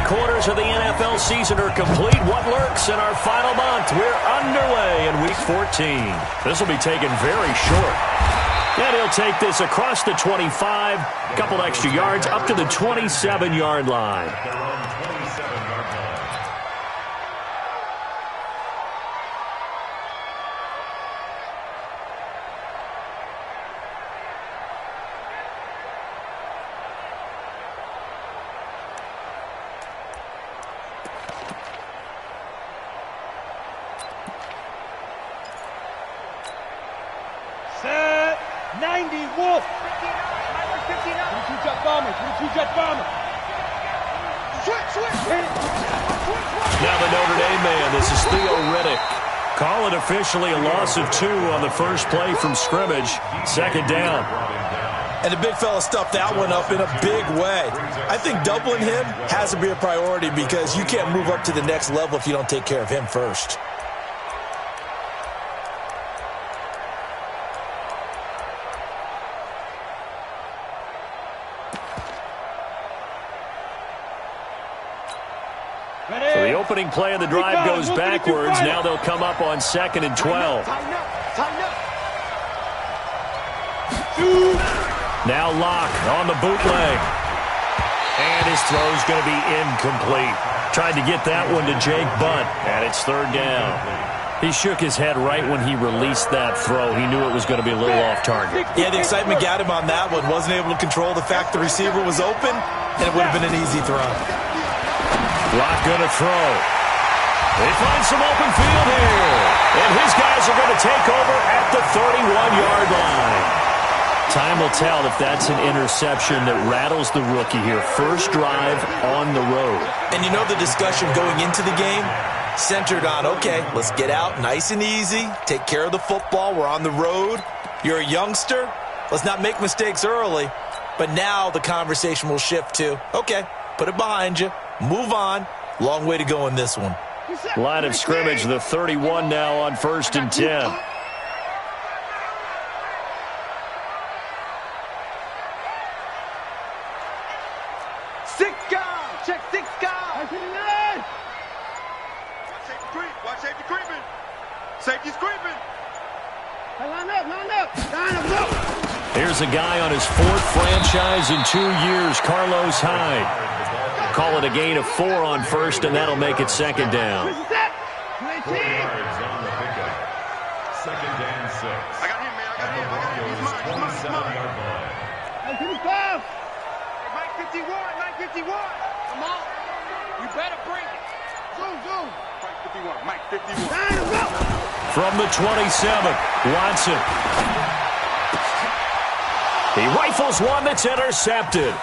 3/4 of the NFL season are complete. What lurks in our final month? We're underway in Week 14. This will be taken very short. And he'll take this across the 25, a couple extra yards, up to the 27-yard line. Officially a loss of 2 on the first play from scrimmage. Second down. And the big fella stuffed that one up in a big way. I think doubling him has to be a priority because you can't move up to the next level if you don't take care of him first. So the opening play of the drive goes backwards. Now they'll come up on 2nd and 12. Now Locke on the bootleg. And his throw's going to be incomplete. Tried to get that one to Jake Bunt, and it's 3rd down. He shook his head right when he released that throw. He knew it was going to be a little off target. Yeah, the excitement got him on that one. Wasn't able to control the fact the receiver was open, and it would have been an easy throw. Locke going to throw. They find some open field here. And his guys are going to take over at the 31-yard line. Time will tell if that's an interception that rattles the rookie here. First drive on the road. And you know the discussion going into the game? Centered on, okay, let's get out nice and easy. Take care of the football. We're on the road. You're a youngster. Let's not make mistakes early. But now the conversation will shift to, okay, put it behind you. Move on. Long way to go in this one. Line of scrimmage, the 31 now on 1st and 10. Six guys. Check 6 guys. Watch safety creeping. Safety's creeping. Line up. Here's a guy on his 4th franchise in 2 years, Carlos Hyde. Call it a gain of 4 on 1st, and that'll make it 2nd down. 4 yards on the pickup. 2nd and 6. I got him, man. I got him. He's mine. 27-yard line. Mike 51. Come on. You better bring it. Zoom. Mike 51. From the 27, Watson. He rifles one that's intercepted.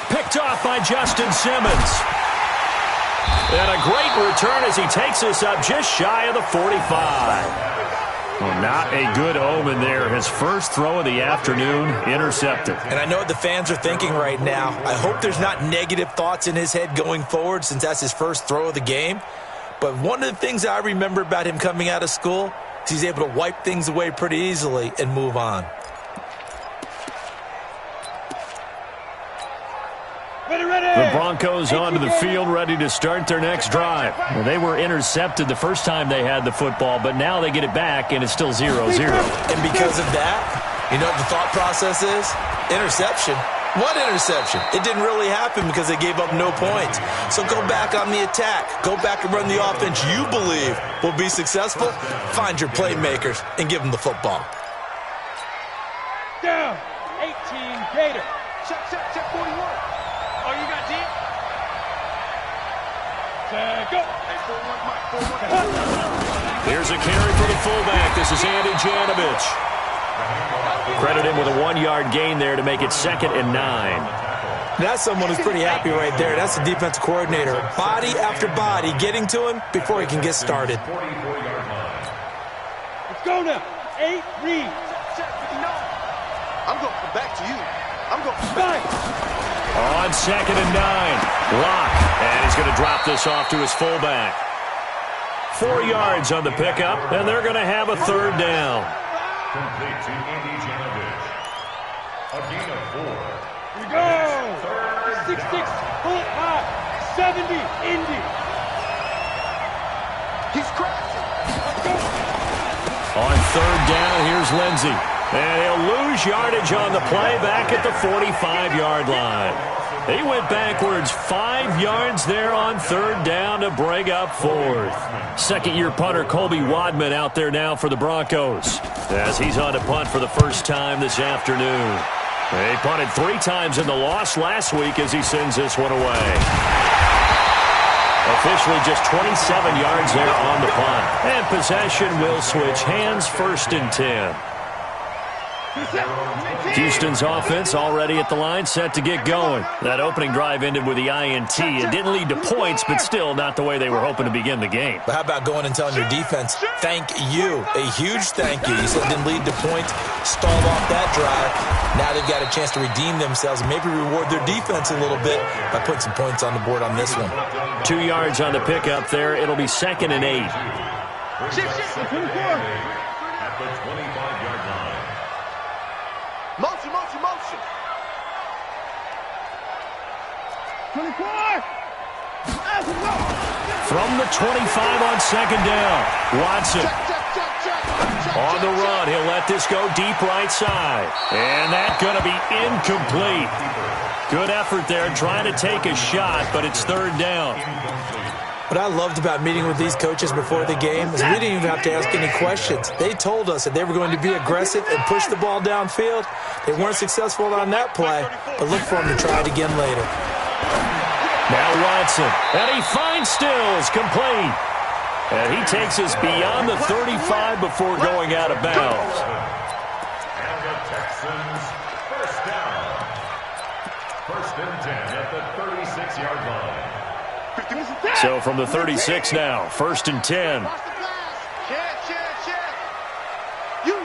Picked off by Justin Simmons. And a great return as he takes us up just shy of the 45. Well, not a good omen there. His first throw of the afternoon, intercepted. And I know what the fans are thinking right now. I hope there's not negative thoughts in his head going forward since that's his first throw of the game. But one of the things I remember about him coming out of school is he's able to wipe things away pretty easily and move on. The Broncos onto the field, ready to start their next drive. Well, they were intercepted the first time they had the football, but now they get it back, and it's still 0-0. And because of that, you know what the thought process is? Interception. What interception? It didn't really happen because they gave up no points. So go back on the attack. Go back and run the offense you believe will be successful. Find your playmakers and give them the football. Down. 18 Gator. Check 41. Oh, you got deep? Go. Hey, 4-1, Mike. 4-1. Here's a carry for the fullback. This is Andy Janovich. Credit him with a 1-yard gain there to make it 2nd and 9. That's someone who's pretty happy right there. That's the defensive coordinator. Body after body getting to him before he can get started. Let's go now. 8 reads. I'm going back to you. I'm going back. On 2nd and 9, Locke. And he's going to drop this off to his fullback. 4 yards on the pickup, and they're going to have a 3rd down. Complete to Andy Janovich. A gain of 4. Here we go. 6-6. Pull it high. 70, Indy. He's crashing. Let's go. On third down, here's Lindsey. And he'll lose yardage on the play back at the 45-yard line. He went backwards 5 yards there on third down to bring up fourth. Second-year punter Colby Wadman out there now for the Broncos as he's on to punt for the first time this afternoon. He punted 3 times in the loss last week as he sends this one away. Officially just 27 yards there on the punt. And possession will switch hands, first and 10. Houston's offense already at the line, set to get going. That opening drive ended with the INT. It didn't lead to points, but still not the way they were hoping to begin the game. But how about going and telling your defense, thank you, a huge thank you. You said it didn't lead to points, stalled off that drive. Now they've got a chance to redeem themselves and maybe reward their defense a little bit by putting some points on the board on this one. 2 yards on the pickup there. It'll be second and 8. At the 25-yard line. Motion, motion, motion. 24. From the 25 on second down, Watson. On the run, he'll let this go deep right side. And that's going to be incomplete. Good effort there trying to take a shot, but it's third down. What I loved about meeting with these coaches before the game is we didn't even have to ask any questions. They told us that they were going to be aggressive and push the ball downfield. They weren't successful on that play, but look for them to try it again later. Now Watson, and he finds Stills, complete. And he takes us beyond the 35 before going out of bounds. And the Texans, first down. First and 10 at the 36-yard line. So from the 36 now, first and 10. Share. You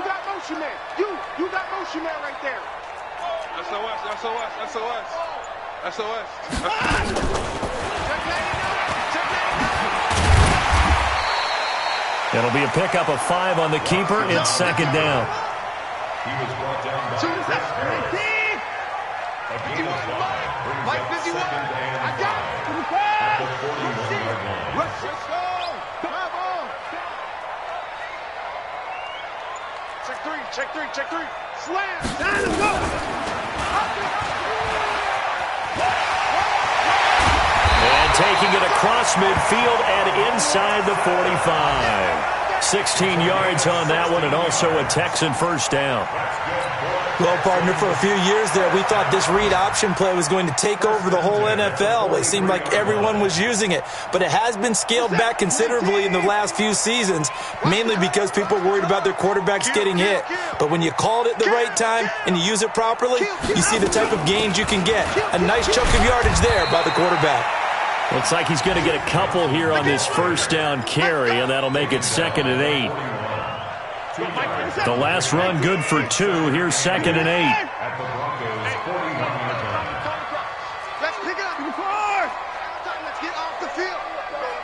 got motion man. You got motion man right there. SOS. It'll be a pickup of 5 on the keeper. It's second down. He was brought down by Chris Harris. A gain of 5 brings Mike, up 51. second and I got 5 it. at the 41-yard line. Let's go. Come on. Check three. Slam. Down and go. And taking it across midfield and inside the 45. 16 yards on that one, and also a Texan first down. Well, partner, for a few years there, we thought this read option play was going to take over the whole NFL. It seemed like everyone was using it, but it has been scaled back considerably in the last few seasons, mainly because people are worried about their quarterbacks getting hit. But when you call it at the right time and you use it properly, you see the type of gains you can get. A nice chunk of yardage there by the quarterback. Looks like he's going to get a couple here on this first down carry, and that'll make it second and 8. The last run good for 2. Here's second and 8. At the Broncos' 41-yard line. Let's pick it up.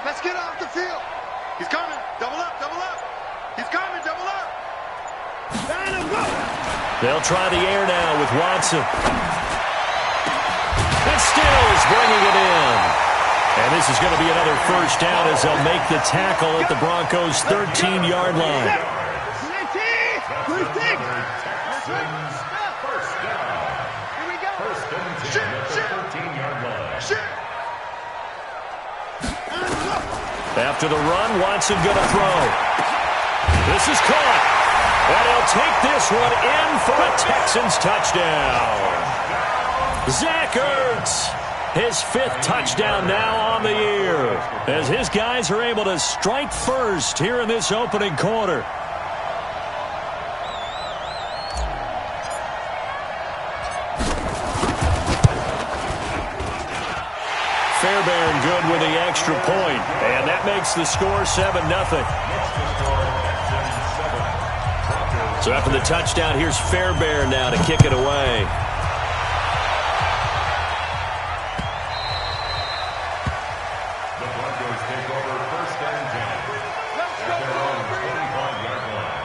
Let's get off the field. He's coming. Double up. He's coming. Double up. They'll try the air now with Watson. And Stills bringing it in. And this is going to be another first down as they'll make the tackle at the Broncos' 13-yard line. Texans, first down. Here we go. First and 10 at the 13-yard line. After the run, Watson going to throw. This is caught. And he'll take this one in for a Texans touchdown. Zach Ertz, his 5th touchdown now on the year, as his guys are able to strike first here in this opening quarter. Fairbairn good with the extra point, and that makes the score 7-0. So after the touchdown, here's Fairbairn now to kick it away. The Broncos take over first and 10 at their own 25-yard line.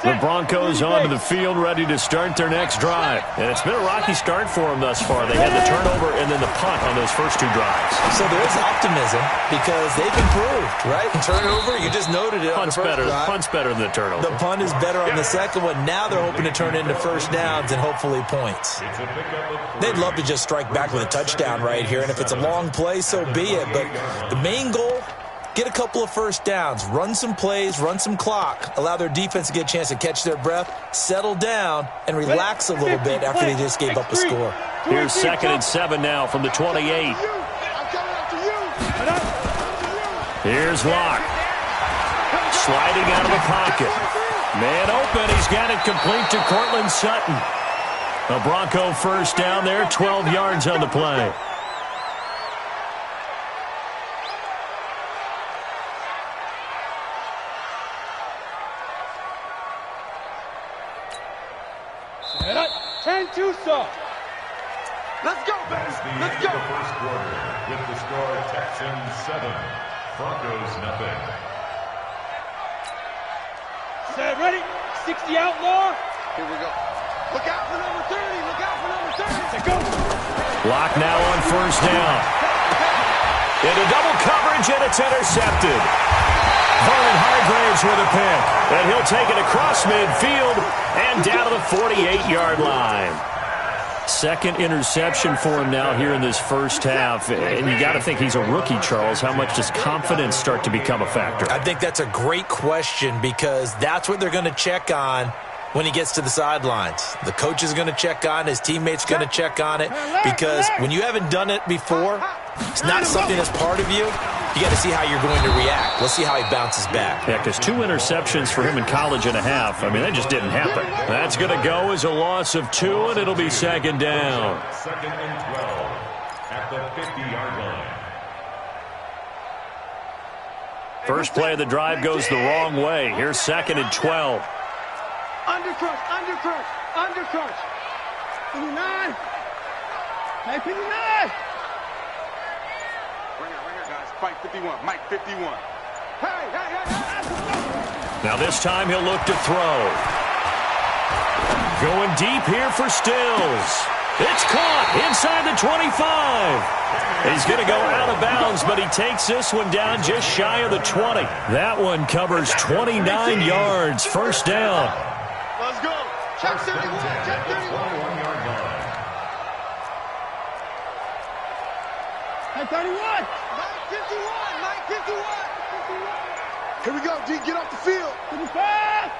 The Broncos onto the field, ready to start their next drive. And it's been a rocky start for them thus far. They had the turnover and then the punt on those first two drives. So there is optimism because they've improved, right? Turnover, you just noted it. Punt's better than the turnover. The punt is better on the second one. Now they're hoping to turn into first downs and hopefully points. They'd love to just strike back with a touchdown right here, and if it's a long play, so be it. But the main goal, get a couple of first downs, run some plays, run some clock, allow their defense to get a chance to catch their breath, settle down, and relax a little bit after they just gave up a score. Here's 2nd and 7 now from the 28. Here's Locke. Sliding out of the pocket. Man open. He's got it complete to Cortland Sutton. A Bronco first down there, 12 yards on the play. Let's go, baby. Let's go. The first quarter with the score Texans 7, Broncos nothing. Set, ready? 60 outlaw. Here we go. Look out for number 30. Look out for number 30. Let's go. Locke now on first down. Into double coverage, and it's intercepted. Vernon Hargraves with a pick. And he'll take it across midfield and down to the 48-yard line. Second interception for him now here in this first half. And you got to think he's a rookie, Charles. How much does confidence start to become a factor? I think that's a great question because that's what they're going to check on when he gets to the sidelines. The coach is going to check on, his teammates going to check on it, because when you haven't done it before, it's not something that's part of you. You got to see how you're going to react. Let's see how he bounces back. Yeah, because 2 interceptions for him in college and a half. I mean, that just didn't happen. That's going to go as a loss of 2, and it'll be 2nd down. 2nd and 12 at the 50-yard line. First play of the drive goes the wrong way. Here's 2nd and 12. Undercrush, undercrush, undercrush. 59. Hey, 59. Right here, guys. Fight 51. Mike 51. Hey. Now this time he'll look to throw. Going deep here for Stills. It's caught inside the 25. He's going to go out of bounds, but he takes this one down just shy of the 20. That one covers 29 yards. First down. Let's go. Check 31. Check 31. 21-yard line. Hey, 31. Mike 51. Mike 51. Here we go, D. Get off the field. 55.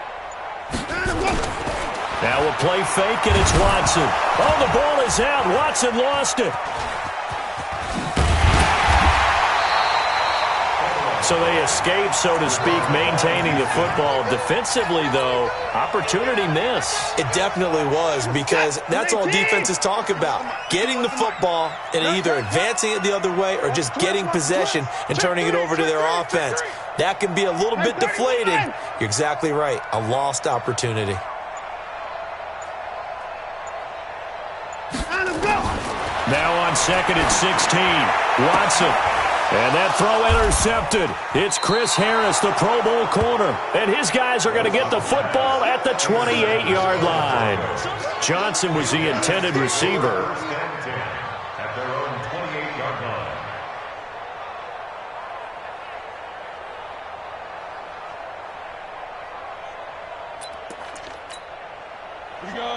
Now a play fake, and it's Watson. Oh, the ball is out. Watson lost it. So they escape, so to speak, maintaining the football. Defensively, though, opportunity miss. It definitely was, because that's all defenses talk about. Getting the football and either advancing it the other way or just getting possession and turning it over to their offense. That can be a little bit deflating. You're exactly right. A lost opportunity. Now on 2nd and 16, Watson. And that throw intercepted. It's Chris Harris, the Pro Bowl corner. And his guys are going to get the football at the 28-yard line. Johnson was the intended receiver. First and 10 at their own 28-yard line.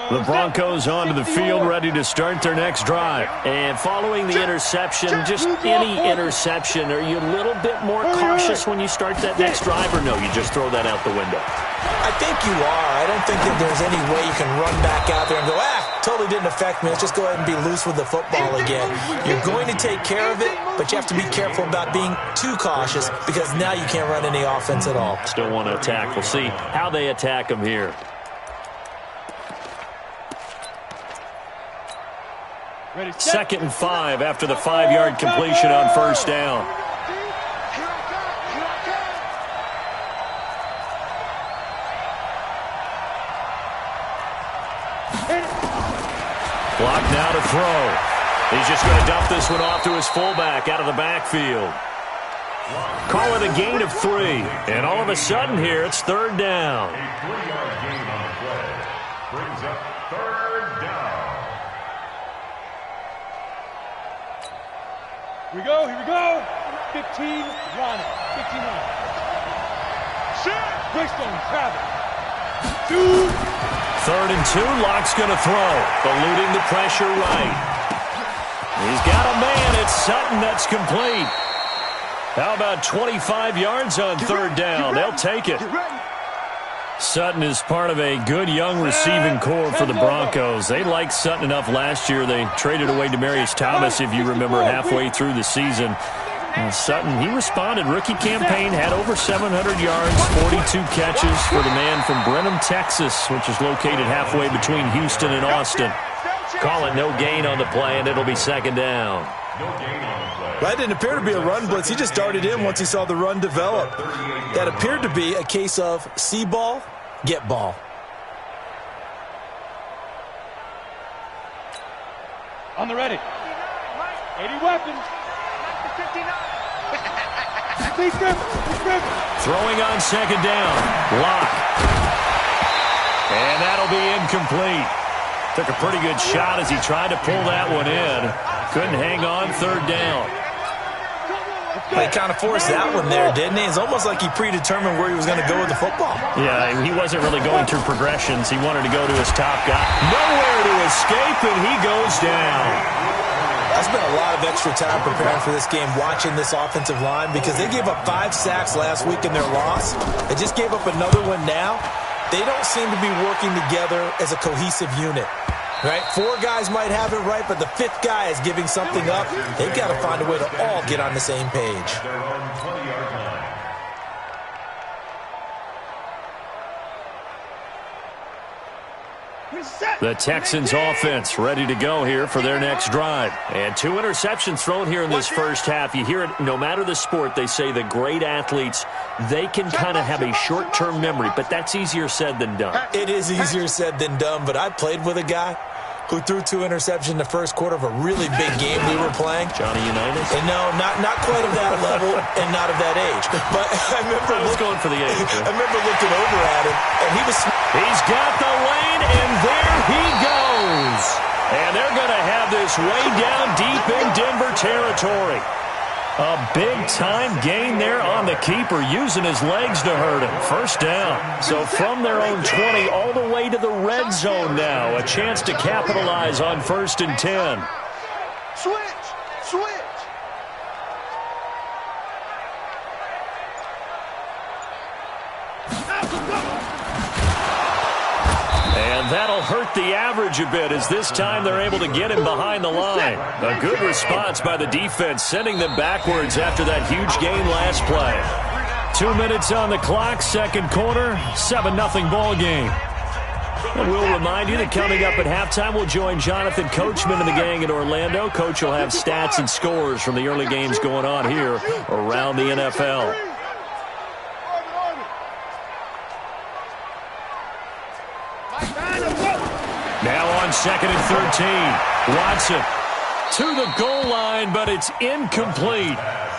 The Broncos onto the field, ready to start their next drive. And following the interception, just any interception, are you a little bit more cautious when you start that next drive, or no, you just throw that out the window? I think you are. I don't think that there's any way you can run back out there and go, totally didn't affect me. Let's just go ahead and be loose with the football again. You're going to take care of it, but you have to be careful about being too cautious, because now you can't run any offense at all. Still want to attack. We'll see how they attack them here. Ready, set. 2nd and 5 after the 5-yard completion on first down. Clock now to throw. He's just going to dump this one off to his fullback out of the backfield. Call it a gain of 3. And all of a sudden here, it's third down. A 3-yard gain on the play brings up third down. Here we go. 15 running. 15 running. Brickstone, travel. 2. 3rd and 2, Locke's going to throw. Eluding the pressure right. He's got a man. It's Sutton that's complete. How about 25 yards on third down? They'll take it. Sutton is part of a good young receiving core for the Broncos. They liked Sutton enough last year. They traded away Demaryius Thomas, if you remember, halfway through the season. Sutton, he responded. Rookie campaign, had over 700 yards, 42 catches for the man from Brenham, Texas, which is located halfway between Houston and Austin. Call it no gain on the play, and it'll be second down. That didn't appear to be a run blitz. He just darted in once he saw the run develop. That appeared to be a case of see ball, get ball. On the ready. 80 weapons. Throwing on second down. Locke. And that'll be incomplete. Took a pretty good shot as he tried to pull that one in. Couldn't hang on third down. He kind of forced that one there, didn't he? It's almost like he predetermined where he was going to go with the football. Yeah, he wasn't really going through progressions. He wanted to go to his top guy. Nowhere to escape, and he goes down. I spent a lot of extra time preparing for this game, watching this offensive line, because they gave up 5 sacks last week in their loss. They just gave up another one now. They don't seem to be working together as a cohesive unit. Right? 4 guys might have it right, but the 5th guy is giving something up. They've got to find a way to all get on the same page. Their own 20-yard line. The Texans offense ready to go here for their next drive. And 2 interceptions thrown here in this first half. You hear it no matter the sport. They say the great athletes, they can kind of have a short-term memory, but that's easier said than done. It is easier said than done, but I played with a guy who threw 2 interceptions in the first quarter of a really big game we were playing. Johnny Unitas? And no, not quite of that level and not of that age. But I remember going for the age. I remember looking over at him, and he was... He's got the lane, and there he goes. And they're going to have this way down deep in Denver territory. A big-time gain there on the keeper, using his legs to hurt him. First down. So from their own 20 all the way to the red zone now. A chance to capitalize on 1st and 10. Switch. And that'll hurt the average a bit, as this time they're able to get him behind the line. A good response by the defense, sending them backwards after that huge gain last play. 2 minutes on the clock, second quarter, 7-0 ball game. And we'll remind you that coming up at halftime, we'll join Jonathan Coachman and the gang in Orlando. Coach will have stats and scores from the early games going on here around the NFL. Now on 2nd and 13. Watson to the goal line, but it's incomplete.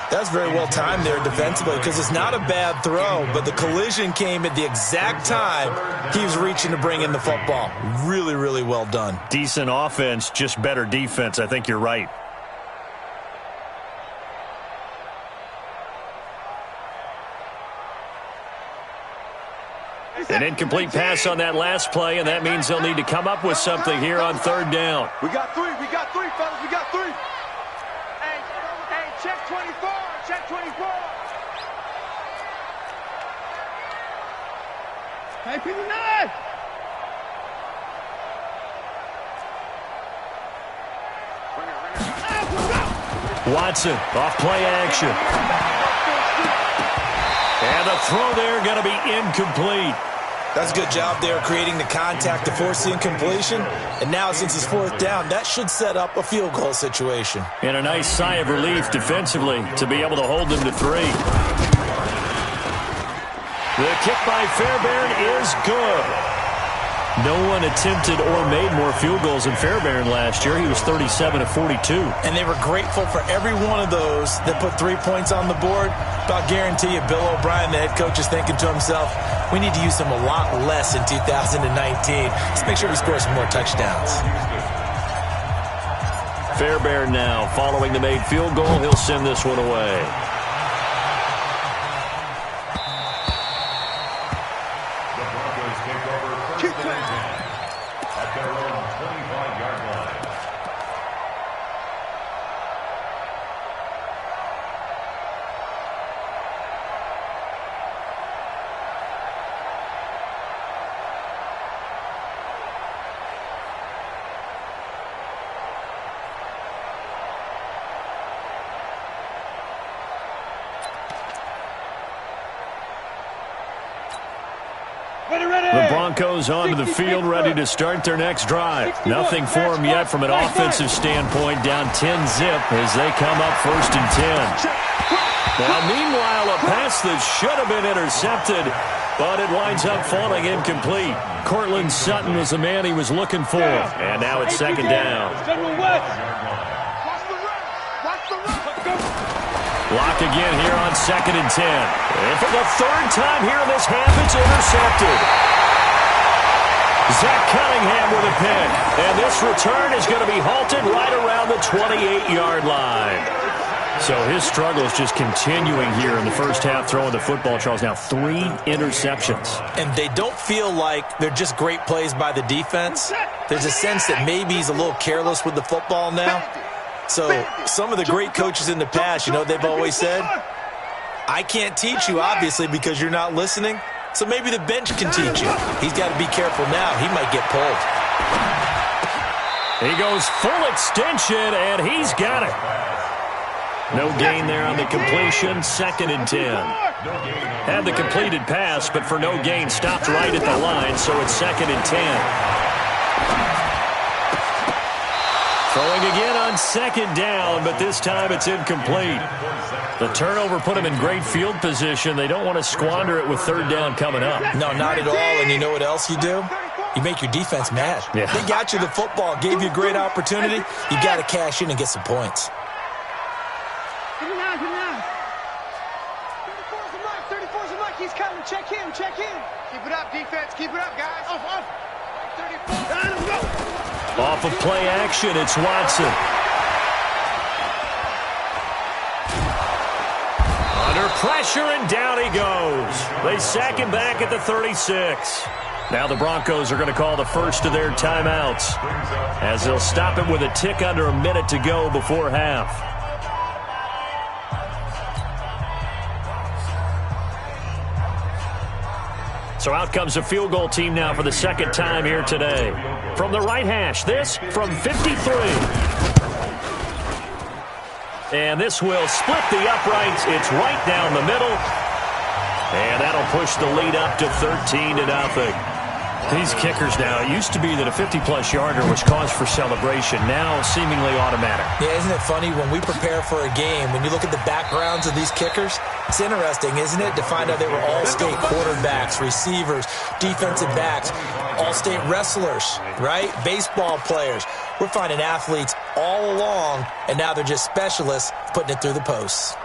That's very well timed there defensively, because it's not a bad throw, but the collision came at the exact time he was reaching to bring in the football. Really, really well done. Decent offense, just better defense. I think you're right. An incomplete pass on that last play, and that means they'll need to come up with something here on third down. We got three, fellas, we got 3. Hey, check 24, check 24. Hey, 59. Watson, off play action. And the throw there going to be incomplete. That's a good job there, creating the contact to force the incompletion. And now, since it's 4th down, that should set up a field goal situation. And a nice sigh of relief defensively to be able to hold them to 3. The kick by Fairbairn is good. No one attempted or made more field goals than Fairbairn last year. He was 37 of 42. And they were grateful for every one of those that put 3 points on the board. But I'll guarantee you, Bill O'Brien, the head coach, is thinking to himself, we need to use him a lot less in 2019. Let's make sure we score some more touchdowns. Fairbairn now following the made field goal. He'll send this one away. The Broncos take over first and 10 at their own 25-yard line. The Broncos onto the field, ready to start their next drive. Nothing for them yet from an offensive standpoint, down 10-zip as they come up first and 10. Now, meanwhile, a pass that should have been intercepted, but it winds up falling incomplete. Cortland Sutton was the man he was looking for, and now it's second down. Lock again here on second and 10. And for the third time here in this half, it's intercepted. Zach Cunningham with a pick. And this return is going to be halted right around the 28-yard line. So his struggle is just continuing here in the first half, throwing the football, Charles. Now 3 interceptions. And they don't feel like they're just great plays by the defense. There's a sense that maybe he's a little careless with the football now. So some of the great coaches in the past, you know, they've always said, I can't teach you, obviously, because you're not listening. So maybe the bench can teach you. He's got to be careful now. He might get pulled. He goes full extension, and he's got it. No gain there on the completion, second and 10. Had the completed pass, but for no gain, stopped right at the line, so it's second and 10. Throwing again on second down, but this time it's incomplete. The turnover put him in great field position. They don't want to squander it with third down coming up. No, not at all. And you know what else you do? You make your defense mad. Yeah. They got you the football, gave you a great opportunity. You got to cash in and get some points. Give him now. 34's the mark. 34's the mark. He's coming. Check him. Keep it up, defense. Keep it up, guys. Off. 34. Let's go. Off of play action, it's Watson. Under pressure, and down he goes. They sack him back at the 36. Now the Broncos are going to call the first of their timeouts, as they'll stop it with a tick under a minute to go before half. So out comes a field goal team now for the second time here today. From the right hash, this from 53. And this will split the uprights. It's right down the middle. And that'll push the lead up to 13-0. These kickers now, it used to be that a 50-plus yarder was cause for celebration. Now seemingly automatic. Yeah, isn't it funny when we prepare for a game, when you look at the backgrounds of these kickers, it's interesting, isn't it, to find out they were all-state quarterbacks, receivers, defensive backs, all-state wrestlers, right? Baseball players. We're finding athletes all along, and now they're just specialists putting it through the posts.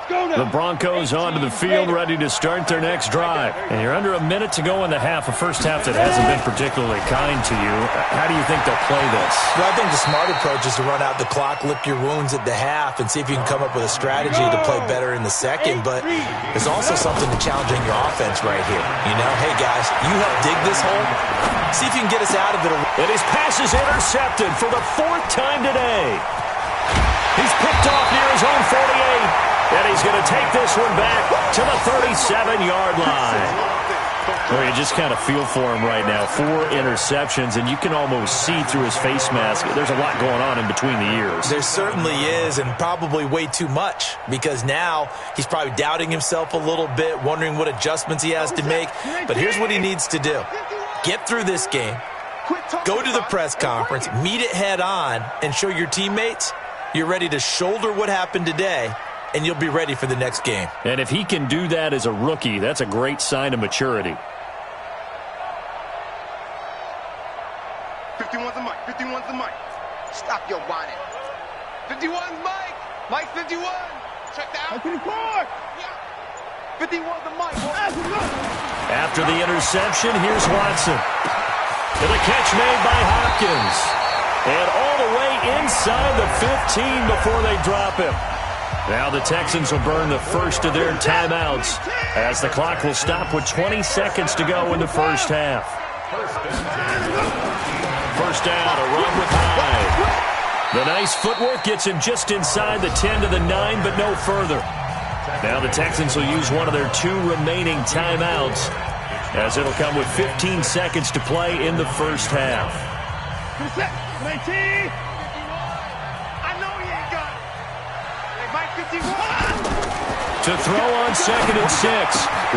The Broncos onto the field, ready to start their next drive. And you're under a minute to go in the half, a first half that hasn't been particularly kind to you. How do you think they'll play this? Well, I think the smart approach is to run out the clock, lick your wounds at the half, and see if you can come up with a strategy to play better in the second. But there's also something to challenging your offense right here. You know, hey, guys, you help dig this hole. See if you can get us out of it. And his pass is intercepted for the 4th time today. He's picked off near his own 48. And he's going to take this one back to the 37-yard line. Well, you just kind of feel for him right now. 4 interceptions, and you can almost see through his face mask. There's a lot going on in between the ears. There certainly is, and probably way too much, because now he's probably doubting himself a little bit, wondering what adjustments he has to make. But here's what he needs to do. Get through this game, go to the press conference, meet it head on, and show your teammates you're ready to shoulder what happened today, and you'll be ready for the next game. And if he can do that as a rookie, that's a great sign of maturity. 51's the mic. 51's the mic. Stop your whining. 51's Mike. Mike 51. Check that out. 54. Yeah. 51's the mic. After the interception, here's Watson. And a catch made by Hopkins. And all the way inside the 15 before they drop him. Now the Texans will burn the first of their timeouts as the clock will stop with 20 seconds to go in the first half. First down, a run with Hyde. The nice footwork gets him just inside the 10 to the 9, but no further. Now the Texans will use one of their 2 remaining timeouts, as it'll come with 15 seconds to play in the first half. To throw on 2nd and 6.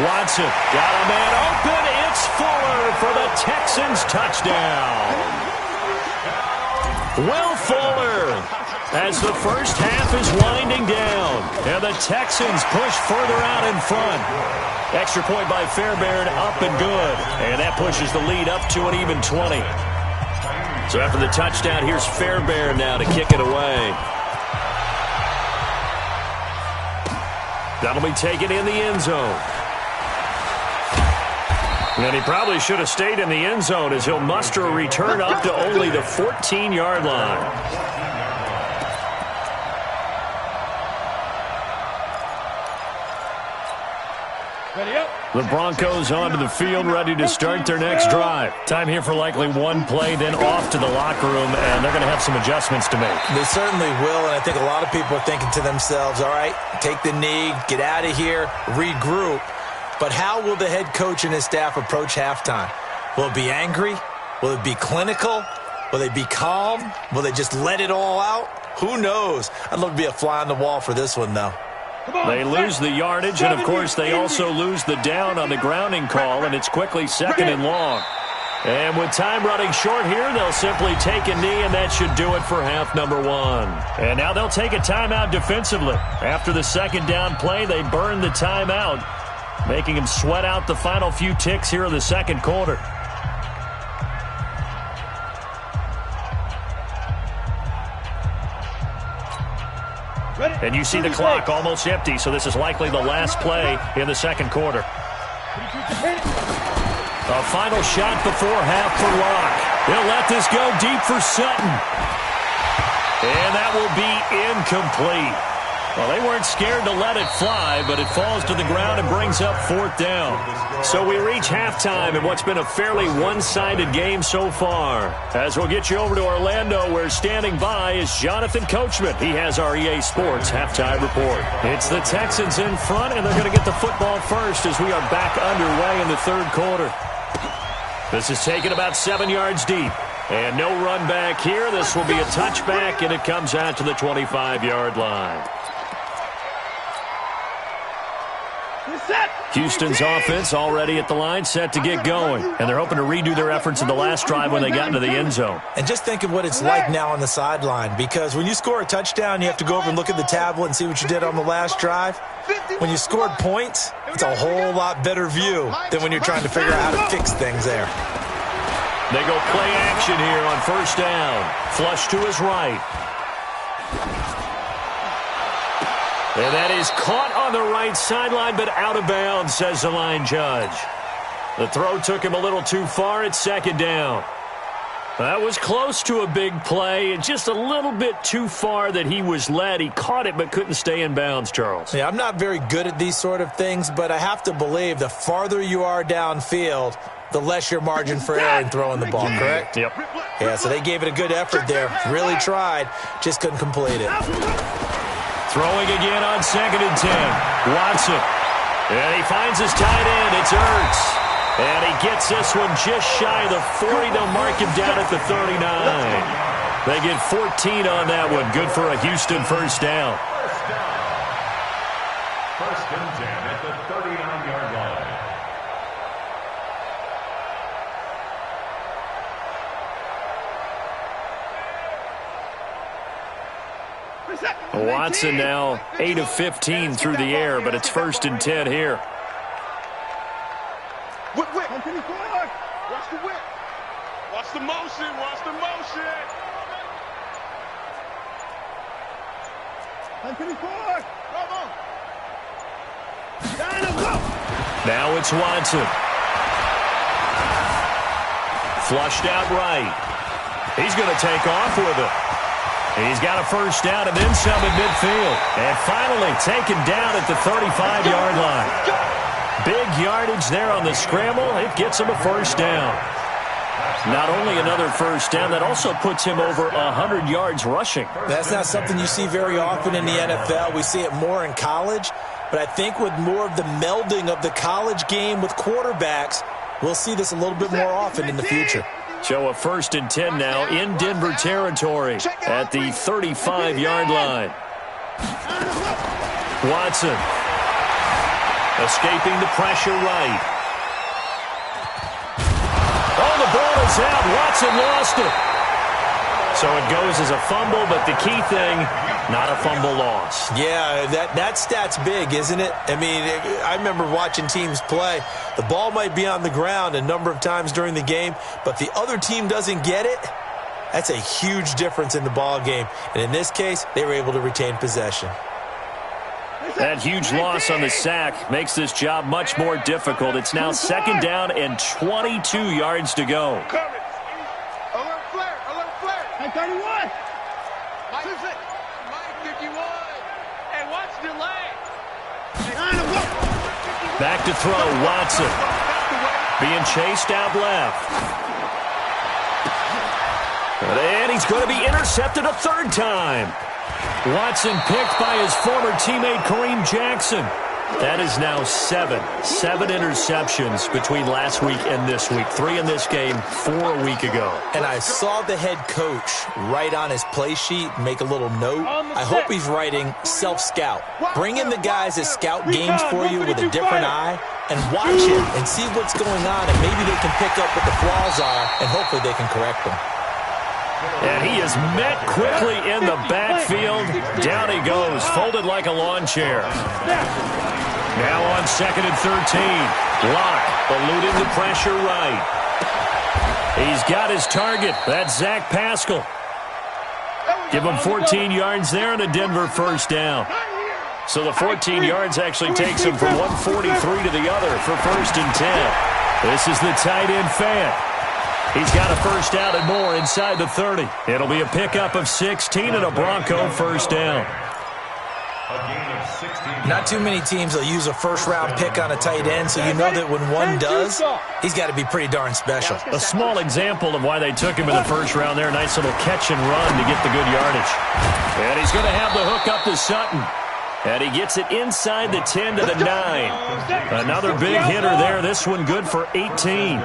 Watson got a man open. It's Fuller for the Texans touchdown. Will Fuller, as the first half is winding down, and the Texans push further out in front. Extra point by Fairbairn, up and good, and that pushes the lead up to an even 20. So after the touchdown, here's Fairbairn now to kick it away. That'll be taken in the end zone. And he probably should have stayed in the end zone, as he'll muster a return up to only the 14-yard line. The Broncos onto the field, ready to start their next drive. Time here for likely one play, then off to the locker room, and they're going to have some adjustments to make. They certainly will, and I think a lot of people are thinking to themselves, all right, take the knee, get out of here, regroup. But how will the head coach and his staff approach halftime? Will it be angry? Will it be clinical? Will they be calm? Will they just let it all out? Who knows? I'd love to be a fly on the wall for this one, though. They lose the yardage, and, of course, they also lose the down on the grounding call, and it's quickly 2nd and long. And with time running short here, they'll simply take a knee, and that should do it for half number 1. And now they'll take a timeout defensively. After the 2nd down play, they burn the timeout, making him sweat out the final few ticks here in the 2nd quarter. And you see the clock almost empty, so this is likely the last play in the 2nd quarter. A final shot before half for Locke. He'll let this go deep for Sutton. And that will be incomplete. Well, they weren't scared to let it fly, but it falls to the ground and brings up 4th down. So we reach halftime in what's been a fairly one-sided game so far. As we'll get you over to Orlando, where standing by is Jonathan Coachman. He has our EA Sports halftime report. It's the Texans in front, and they're going to get the football first as we are back underway in the 3rd quarter. This is taken about 7 yards deep. And no run back here. This will be a touchback, and it comes out to the 25-yard line. Houston's offense already at the line, set to get going. And they're hoping to redo their efforts in the last drive when they got into the end zone. And just think of what it's like now on the sideline, because when you score a touchdown, you have to go over and look at the tablet and see what you did on the last drive. When you scored points, it's a whole lot better view than when you're trying to figure out how to fix things there. They go play action here on 1st down. Flush to his right. And that is caught on the right sideline, but out of bounds, says the line judge. The throw took him a little too far. It's 2nd down. That was close to a big play, and just a little bit too far that he was led. He caught it but couldn't stay in bounds, Charles. Yeah, I'm not very good at these sort of things, but I have to believe the farther you are downfield, the less your margin for error in throwing the ball, correct? Yep. Yeah, so they gave it a good effort there. Really tried, just couldn't complete it. Throwing again on 2nd and 10. Watson. And he finds his tight end. It's Ertz. And he gets this one just shy of the 40. They'll mark him down at the 39. They get 14 on that one. Good for a Houston first down. First and 10 at the 39-yard line. Watson now 8 of 15 through the air, but it's 1st and 10 here. Whip. Watch the whip. Watch the motion. Watch the motion. Now it's Watson. Flushed out right. He's going to take off with it. He's got a 1st down and then some at midfield. And finally taken down at the 35-yard line. Big yardage there on the scramble. It gets him a 1st down. Not only another 1st down, that also puts him over 100 yards rushing. That's not something you see very often in the NFL. We see it more in college. But I think with more of the melding of the college game with quarterbacks, we'll see this a little bit more often in the future. So a 1st and 10 now in Denver territory at the 35-yard line. Watson escaping the pressure right. Oh, the ball is out. Watson lost it. So it goes as a fumble, but the key thing, not a fumble loss. Yeah, that stat's big, isn't it? I mean, I remember watching teams play. The ball might be on the ground a number of times during the game, but the other team doesn't get it. That's a huge difference in the ball game. And in this case, they were able to retain possession. That huge loss on the sack makes this job much more difficult. It's now 2nd down and 22 yards to go. Alert flare. 31. Mike 51. Hey, watch delay. Back to throw, Watson. Being chased out left. And he's going to be intercepted a 3rd time. Watson picked by his former teammate Kareem Jackson. That is now 7 interceptions between last week and this week. 3 in this game, 4 a week ago. And I saw the head coach write on his play sheet, make a little note. I hope he's writing self-scout. Bring in the guys that scout games for you with a different eye and watch it and see what's going on, and maybe they can pick up what the flaws are, and hopefully they can correct them. And he is met quickly in the backfield. Down he goes, folded like a lawn chair. Now on 2nd and 13. Locke eluding the pressure right. He's got his target. That's Zach Pascal. Give him 14 yards there and a Denver 1st down. So the 14 yards actually takes him from 143 to the other for 1st and 10. This is the tight end fan. He's got a 1st down and more inside the 30. It'll be a pickup of 16 and a Bronco 1st down. Not too many teams will use a 1st-round pick on a tight end, so you know that when one does, he's got to be pretty darn special. A small example of why they took him in the 1st round there. Nice little catch and run to get the good yardage. And he's going to have the hook up to Sutton. And he gets it inside the 10 to the 9. Another big hitter there. This one good for 18.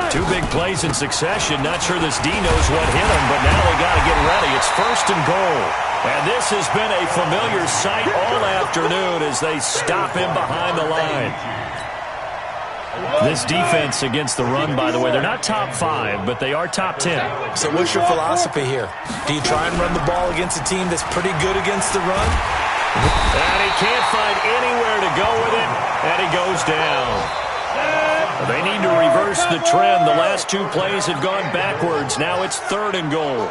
2 big plays in succession. Not sure this D knows what hit him, but now they got to get ready. It's 1st and goal. And this has been a familiar sight all afternoon as they stop him behind the line. This defense against the run, by the way, they're not top 5, but they are top 10. So what's your philosophy here? Do you try and run the ball against a team that's pretty good against the run? And he can't find anywhere to go with it, and he goes down. They need to reverse the trend. The last 2 plays have gone backwards. Now it's 3rd and goal.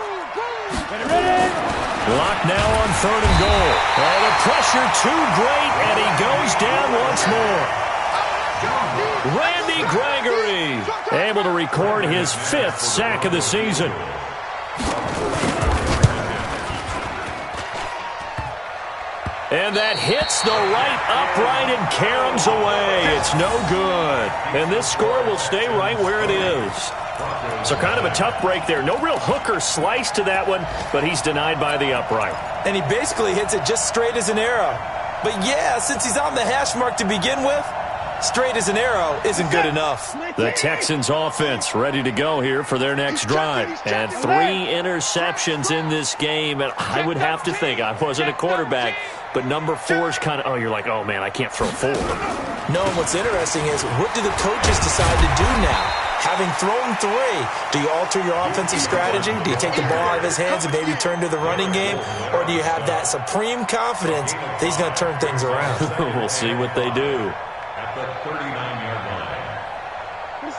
Locked now on 3rd and goal. Oh, the pressure too great, and he goes down once more. Randy Gregory able to record his 5th sack of the season. And that hits the right upright and caroms away. It's no good. And this score will stay right where it is. So kind of a tough break there. No real hook or slice to that one, but he's denied by the upright. And he basically hits it just straight as an arrow. But yeah, since he's on the hash mark to begin with, straight as an arrow isn't good enough. The Texans offense ready to go here for their next drive. And 3 interceptions in this game. And I would have to think, I wasn't a quarterback, but number 4 is kind of, oh, you're like, oh, man, I can't throw 4. No, and what's interesting is, what do the coaches decide to do now? Having thrown 3, do you alter your offensive strategy? Do you take the ball out of his hands and maybe turn to the running game? Or do you have that supreme confidence that he's going to turn things around? We'll see what they do. At the 39-yard line.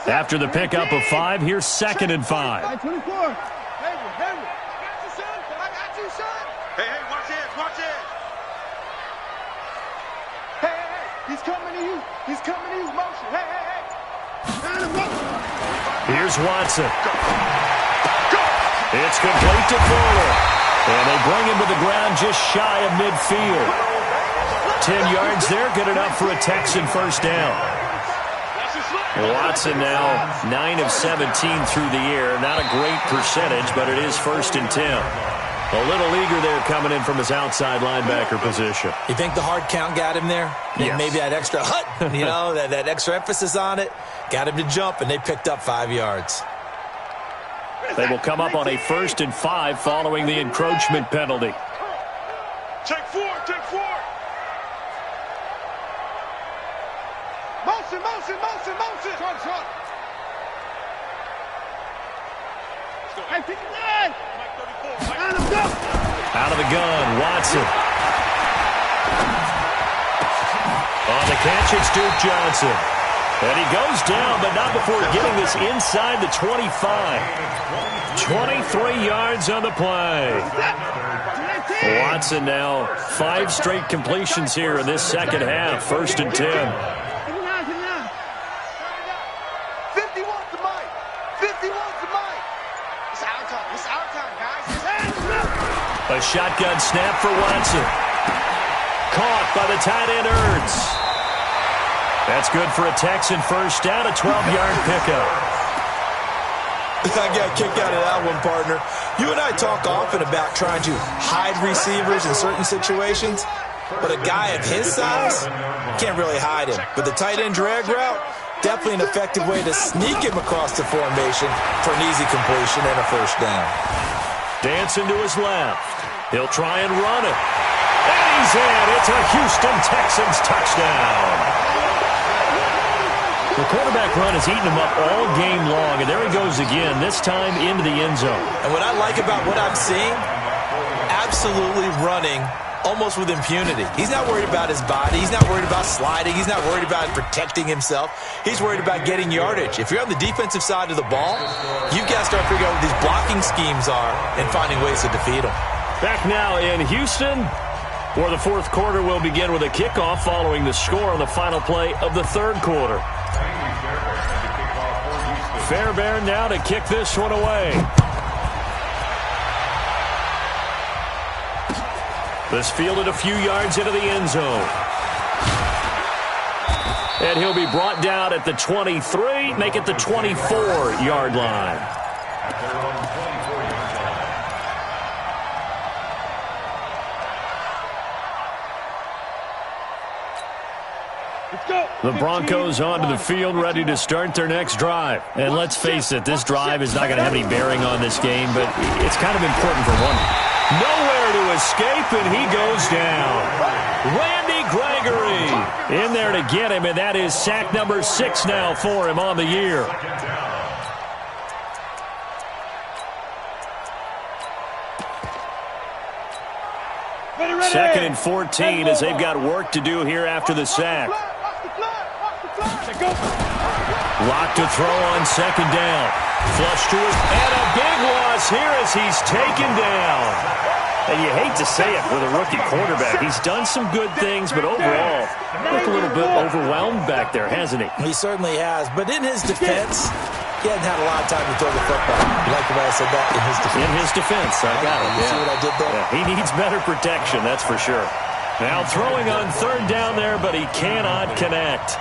After the pickup of 5, here's 2nd and 5. 24. Henry. I got you, son. Hey, watch this. Hey. He's coming to you. Motion. Hey. Here's Watson. It's complete to Fuller. And they bring him to the ground just shy of midfield. 10 yards there, good enough for a Texan first down. Watson now 9 of 17 through the air. Not a great percentage, but it is 1st and 10. A little eager there coming in from his outside linebacker position. You think the hard count got him there? Yes. Maybe that extra that extra emphasis on it got him to jump, and they picked up 5 yards. They will come up on a 1st and 5 following the encroachment penalty. Take four. Motion. Short. Hey, 59. Out of the gun, Watson. On the catch, it's Duke Johnson. And he goes down, but not before getting this inside the 25. 23 yards on the play. Watson now 5 straight completions here in this second half. 1st and 10. 51's the mic. It's our time, guys. A shotgun snap for Watson. Caught by the tight end Ertz. That's good for a Texan first down, a 12-yard pickup. I got a kick out of that one, partner. You and I talk often about trying to hide receivers in certain situations, but a guy of his size can't really hide him. But the tight end drag route, definitely an effective way to sneak him across the formation for an easy completion and a first down. Dancing to his left. He'll try and run it. And he's in. It's a Houston Texans touchdown. The quarterback run has eaten him up all game long, and there he goes again, this time into the end zone. And what I like about what I'm seeing, absolutely running almost with impunity. He's not worried about his body. He's not worried about sliding. He's not worried about protecting himself. He's worried about getting yardage. If you're on the defensive side of the ball, you've got to start figuring out what these blocking schemes are and finding ways to defeat them. Back now in Houston, where the 4th quarter will begin with a kickoff following the score on the final play of the 3rd quarter. Fairbairn now to kick this one away. This fielded a few yards into the end zone. And he'll be brought down at the 23, make it the 24-yard line. The Broncos onto the field, ready to start their next drive. And let's face it, this drive is not going to have any bearing on this game, but it's kind of important for one. Nowhere to escape, and he goes down. Randy Gregory in there to get him, and that is sack number 6 now for him on the year. Second and 14 as they've got work to do here after the sack. Lock to throw on 2nd down. Flush to it, and a big loss here as he's taken down. And you hate to say it with a rookie quarterback. He's done some good things, but overall, looked a little bit overwhelmed back there, hasn't he? He certainly has. But in his defense, he hasn't had a lot of time to throw the football. You like the way I said that? In his defense. In his defense, I got it. You see what I did there? Yeah, he needs better protection, that's for sure. Now throwing on 3rd down there, but he cannot connect.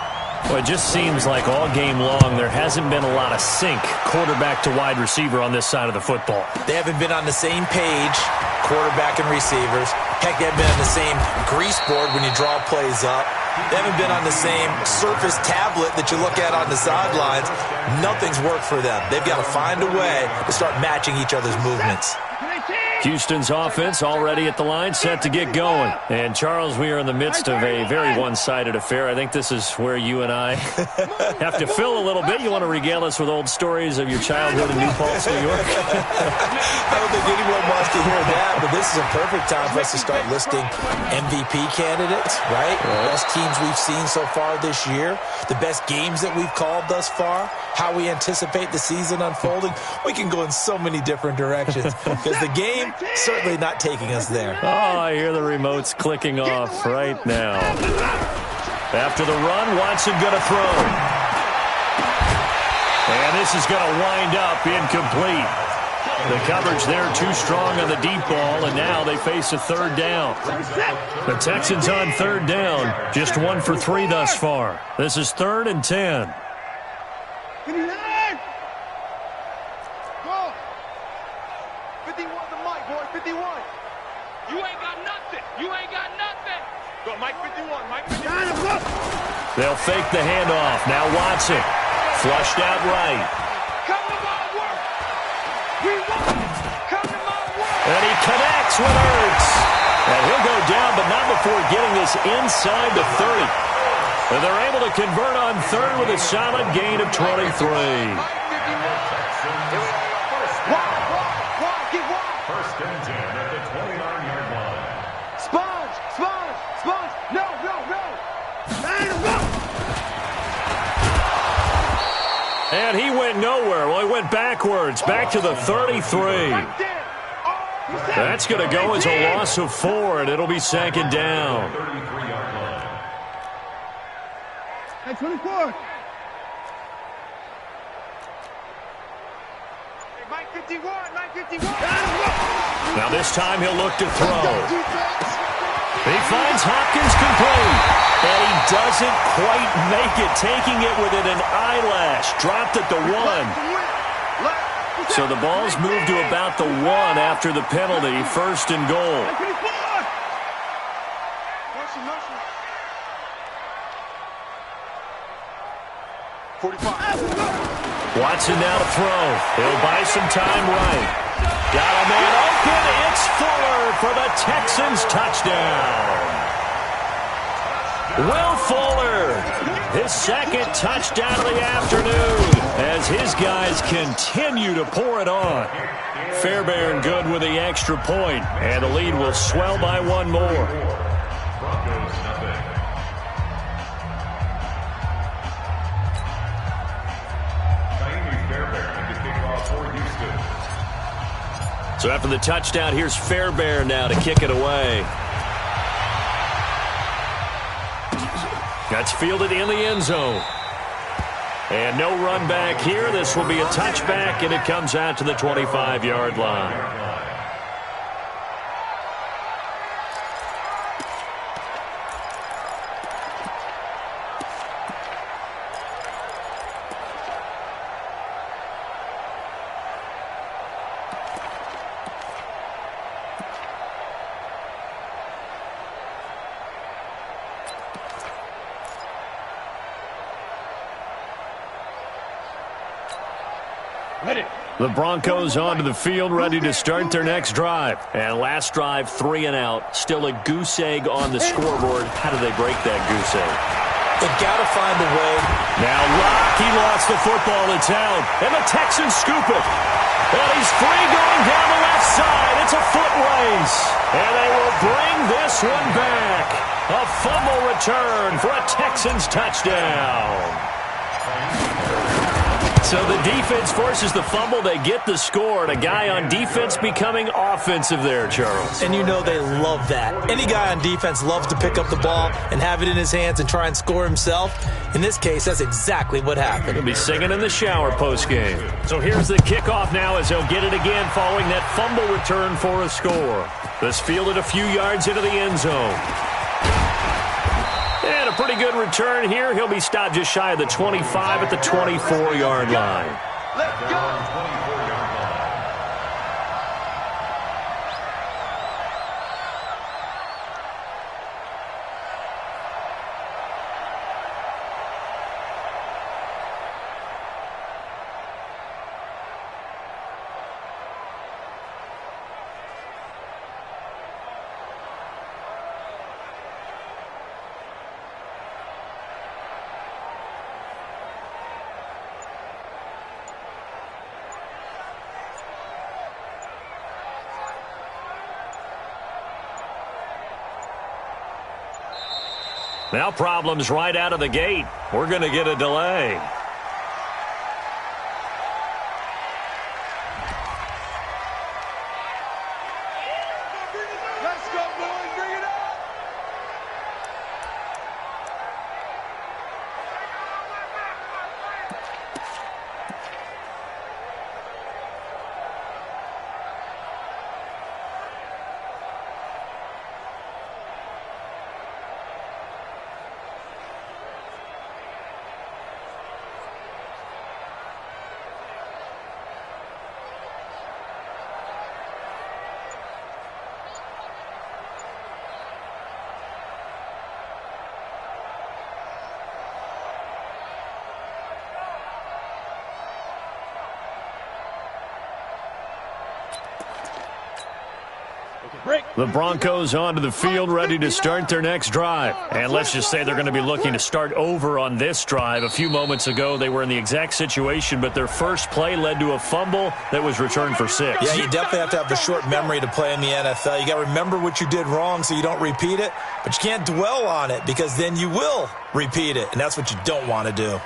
Well, it just seems like all game long there hasn't been a lot of sync quarterback to wide receiver on this side of the football. They haven't been on the same page, quarterback and receivers. Heck, they haven't been on the same grease board when you draw plays up. They haven't been on the same Surface tablet that you look at on the sidelines. Nothing's worked for them. They've got to find a way to start matching each other's movements. Houston's offense already at the line, set to get going. And, Charles, we are in the midst of a very one-sided affair. I think this is where you and I have to fill a little bit. You want to regale us with old stories of your childhood in New Paltz, New York? I don't think anyone wants to hear that, but this is a perfect time for us to start listing MVP candidates, right? The best teams we've seen so far this year, the best games that we've called thus far, how we anticipate the season unfolding. We can go in so many different directions because the game certainly not taking us there. Oh, I hear the remotes clicking off right now. After the run, Watson going to throw. And this is going to wind up incomplete. The coverage there too strong on the deep ball, and now they face a third down. The Texans on third down, just 1 for 3 thus far. This is 3rd and 10. 51 the mic, boy, 51. You ain't got nothing. You ain't got nothing. Go, Mike 51, Mike 51. They'll fake the handoff. Now Watson, flushed out right. Come to my work. We won. Come to my work. And he connects with Ertz. And he'll go down, but not before getting this inside the 30. And they're able to convert on third with a solid gain of 23. First and 10 at the 29-yard line. Sponge. No. And he went nowhere. Well, he went backwards, back to the 33. That's going to go as a loss of 4, and it'll be 2nd down. 33-yard line. Hey, 24. Mike 51. Now this time he'll look to throw. He finds Hopkins complete. And he doesn't quite make it, taking it within an eyelash. Dropped at the 1. So the ball's moved to about the 1 after the penalty. 1st and goal. Watson now to throw. He'll buy some time right. Got a man open. It's Fuller for the Texans touchdown. Will Fuller, his 2nd touchdown of the afternoon as his guys continue to pour it on. Fairbairn good with the extra point, and the lead will swell by 1 more. Broncos nothing. Fairbairn to kick off for Houston. So after the touchdown, here's Fairbairn now to kick it away. That's fielded in the end zone. And no run back here. This will be a touchback, and it comes out to the 25-yard line. The Broncos onto the field, ready to start their next drive. And last drive, 3 and out. Still a goose egg on the scoreboard. How do they break that goose egg? They've got to find a way. Now Locke, he lost the football. It's out. And the Texans scoop it. And he's free going down the left side. It's a foot race. And they will bring this one back. A fumble return for a Texans touchdown. So the defense forces the fumble. They get the score. And a guy on defense becoming offensive there, Charles. And you know they love that. Any guy on defense loves to pick up the ball and have it in his hands and try and score himself. In this case, that's exactly what happened. He'll be singing in the shower postgame. So here's the kickoff now as they'll get it again following that fumble return for a score. This fielded a few yards into the end zone. And a pretty good return here. He'll be stopped just shy of the 25 at the 24-yard line. Let's go. 24-yard line. Now problems right out of the gate. We're going to get a delay. Let's go, boys. Bring it up. The Broncos onto the field, ready to start their next drive. And let's just say they're going to be looking to start over on this drive. A few moments ago, they were in the exact situation, but their first play led to a fumble that was returned for 6. Yeah, you definitely have to have a short memory to play in the NFL. You got to remember what you did wrong so you don't repeat it, but you can't dwell on it because then you will repeat it, and that's what you don't want to do.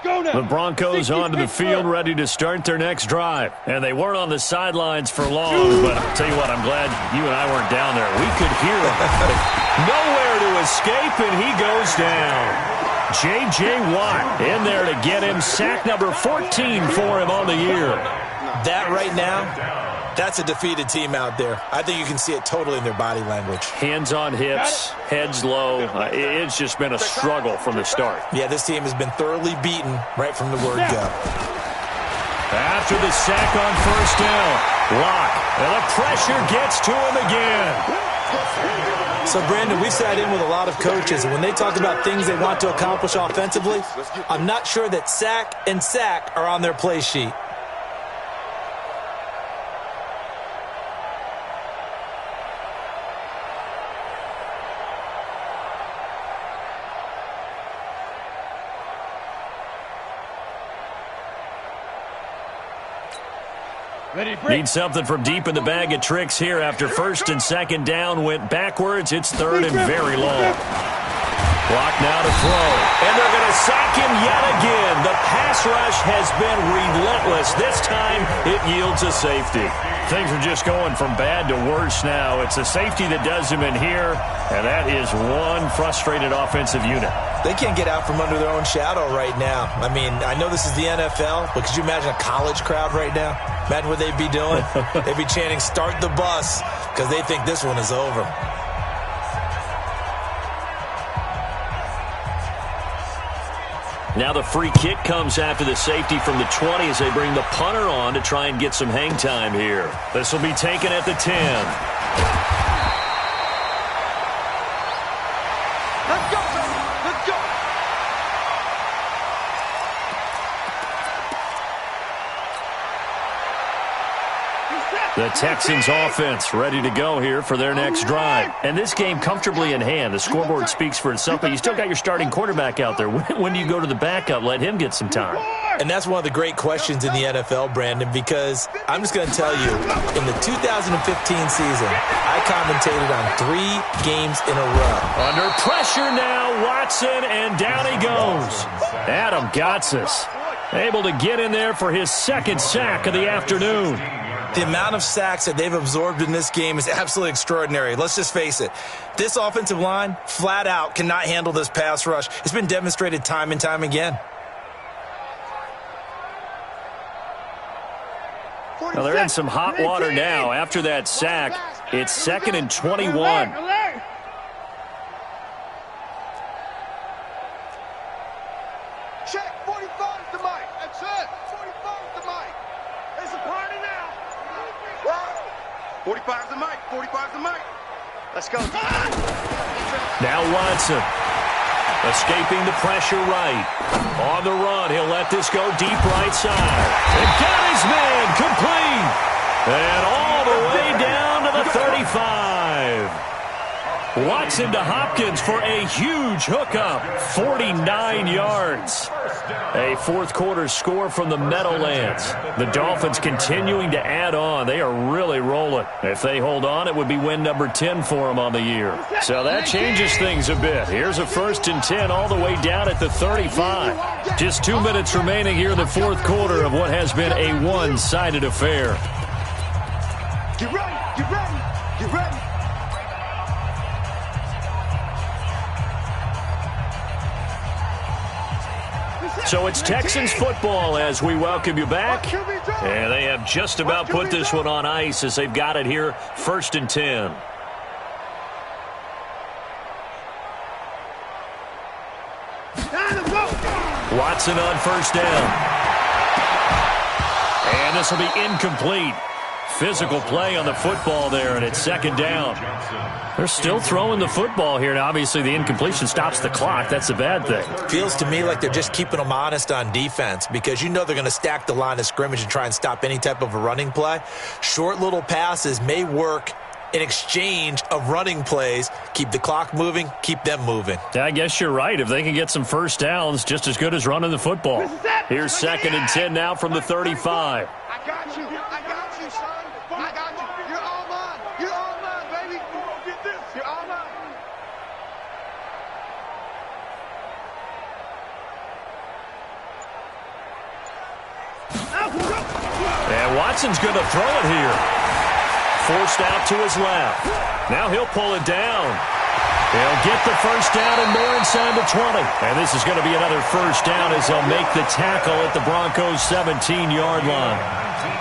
The Broncos onto the field, ready to start their next drive. And they weren't on the sidelines for long, but I'll tell you what, I'm glad you and I weren't down there. We could hear him. Nowhere to escape, and he goes down. J.J. Watt in there to get him. Sack number 14 for him on the year. That right now, that's a defeated team out there. I think you can see it totally in their body language. Hands on hips, heads low. It's just been a struggle from the start. Yeah, this team has been thoroughly beaten right from the word go. After the sack on first down, Locke, and the pressure gets to him again. So, Brandon, we sat in with a lot of coaches, and when they talk about things they want to accomplish offensively, I'm not sure that sack and sack are on their play sheet. Need something from deep in the bag of tricks here after first and second down went backwards. It's third and very long. Clock now to throw. And they're going to sack him yet again. The pass rush has been relentless. This time it yields a safety. Things are just going from bad to worse now. It's a safety that does him in here, and that is one frustrated offensive unit. They can't get out from under their own shadow right now. I mean, I know this is the NFL, but could you imagine a college crowd right now? Imagine what they'd be doing. They'd be chanting, "Start the bus," because they think this one is over. Now the free kick comes after the safety from the 20 as they bring the punter on to try and get some hang time here. This will be taken at the 10. Let's go, baby. Let's go. The Texans offense ready to go here for their next drive. And this game comfortably in hand. The scoreboard speaks for itself, but you still got your starting quarterback out there. When do you go to the backup? Let him get some time. And that's one of the great questions in the NFL, Brandon, because I'm just going to tell you, in the 2015 season, I commentated on 3 games in a row. Under pressure now, Watson, and down he goes. Adam Gotsis able to get in there for his second sack of the afternoon. The amount of sacks that they've absorbed in this game is absolutely extraordinary. Let's just face it. This offensive line, flat out, cannot handle this pass rush. It's been demonstrated time and time again. Well, they're in some hot water now. After that sack, it's 2nd and 21. Check, 45 to Mike. That's it. 45 to Mike. It's a party now. 45 to Mike. 45 to Mike. Let's go. Now Watson. Escaping the pressure right. On the run, he'll let this go deep right side. And got his man complete. And all the way down to the 35. Watson to Hopkins for a huge hookup. 49 yards. A fourth-quarter score from the Meadowlands. The Dolphins continuing to add on. They are really rolling. If they hold on, it would be win number 10 for them on the year. So that changes things a bit. Here's a 1st and 10 all the way down at the 35. Just 2 minutes remaining here in the fourth quarter of what has been a one-sided affair. Get ready, get ready, get ready. So it's Texans football as we welcome you back. And they have just about put this one on ice as they've got it here, 1st and 10. Watson on 1st down. And this will be incomplete. Physical play on the football there, and it's 2nd down. They're still throwing the football here, and obviously the incompletion stops the clock. That's a bad thing. Feels to me like they're just keeping them honest on defense because you know they're going to stack the line of scrimmage and try and stop any type of a running play. Short little passes may work in exchange of running plays. Keep the clock moving, keep them moving. I guess you're right. If they can get some first downs, just as good as running the football. Here's 2nd and 10 now from the 35. I got you, son. I got you. You're all mine. You're all mine, baby. You won't get this. You're all mine. And Watson's going to throw it here. Forced out to his left. Now he'll pull it down. He'll get the first down and more inside the 20. And this is going to be another first down as they'll make the tackle at the Broncos' 17-yard line.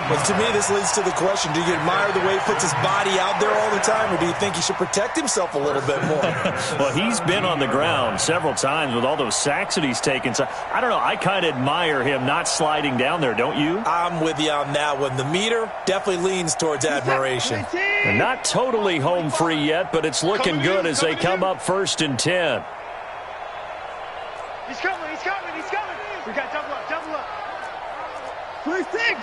Well, to me, this leads to the question, do you admire the way he puts his body out there all the time, or do you think he should protect himself a little bit more? Well, he's been on the ground several times with all those sacks that he's taken. So, I don't know. I kind of admire him not sliding down there, don't you? I'm with you on that one. The meter definitely leans towards admiration. And not totally home free yet, but it's looking good as they come up 1st and 10. He's coming. We got double up. 3-6.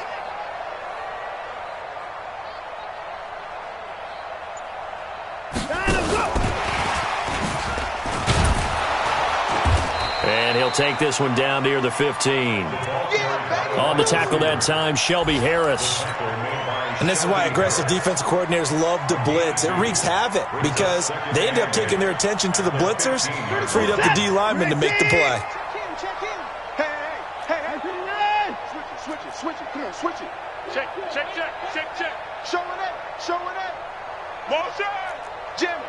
And he'll take this one down near the 15. On the tackle that time, Shelby Harris. And this is why aggressive defensive coordinators love to blitz. It wreaks havoc because they end up taking their attention to the blitzers, freed up the D lineman to make the play. Check in. Hey. Switch it. Come on, switch it. Check. Showing it. Motion. Jim.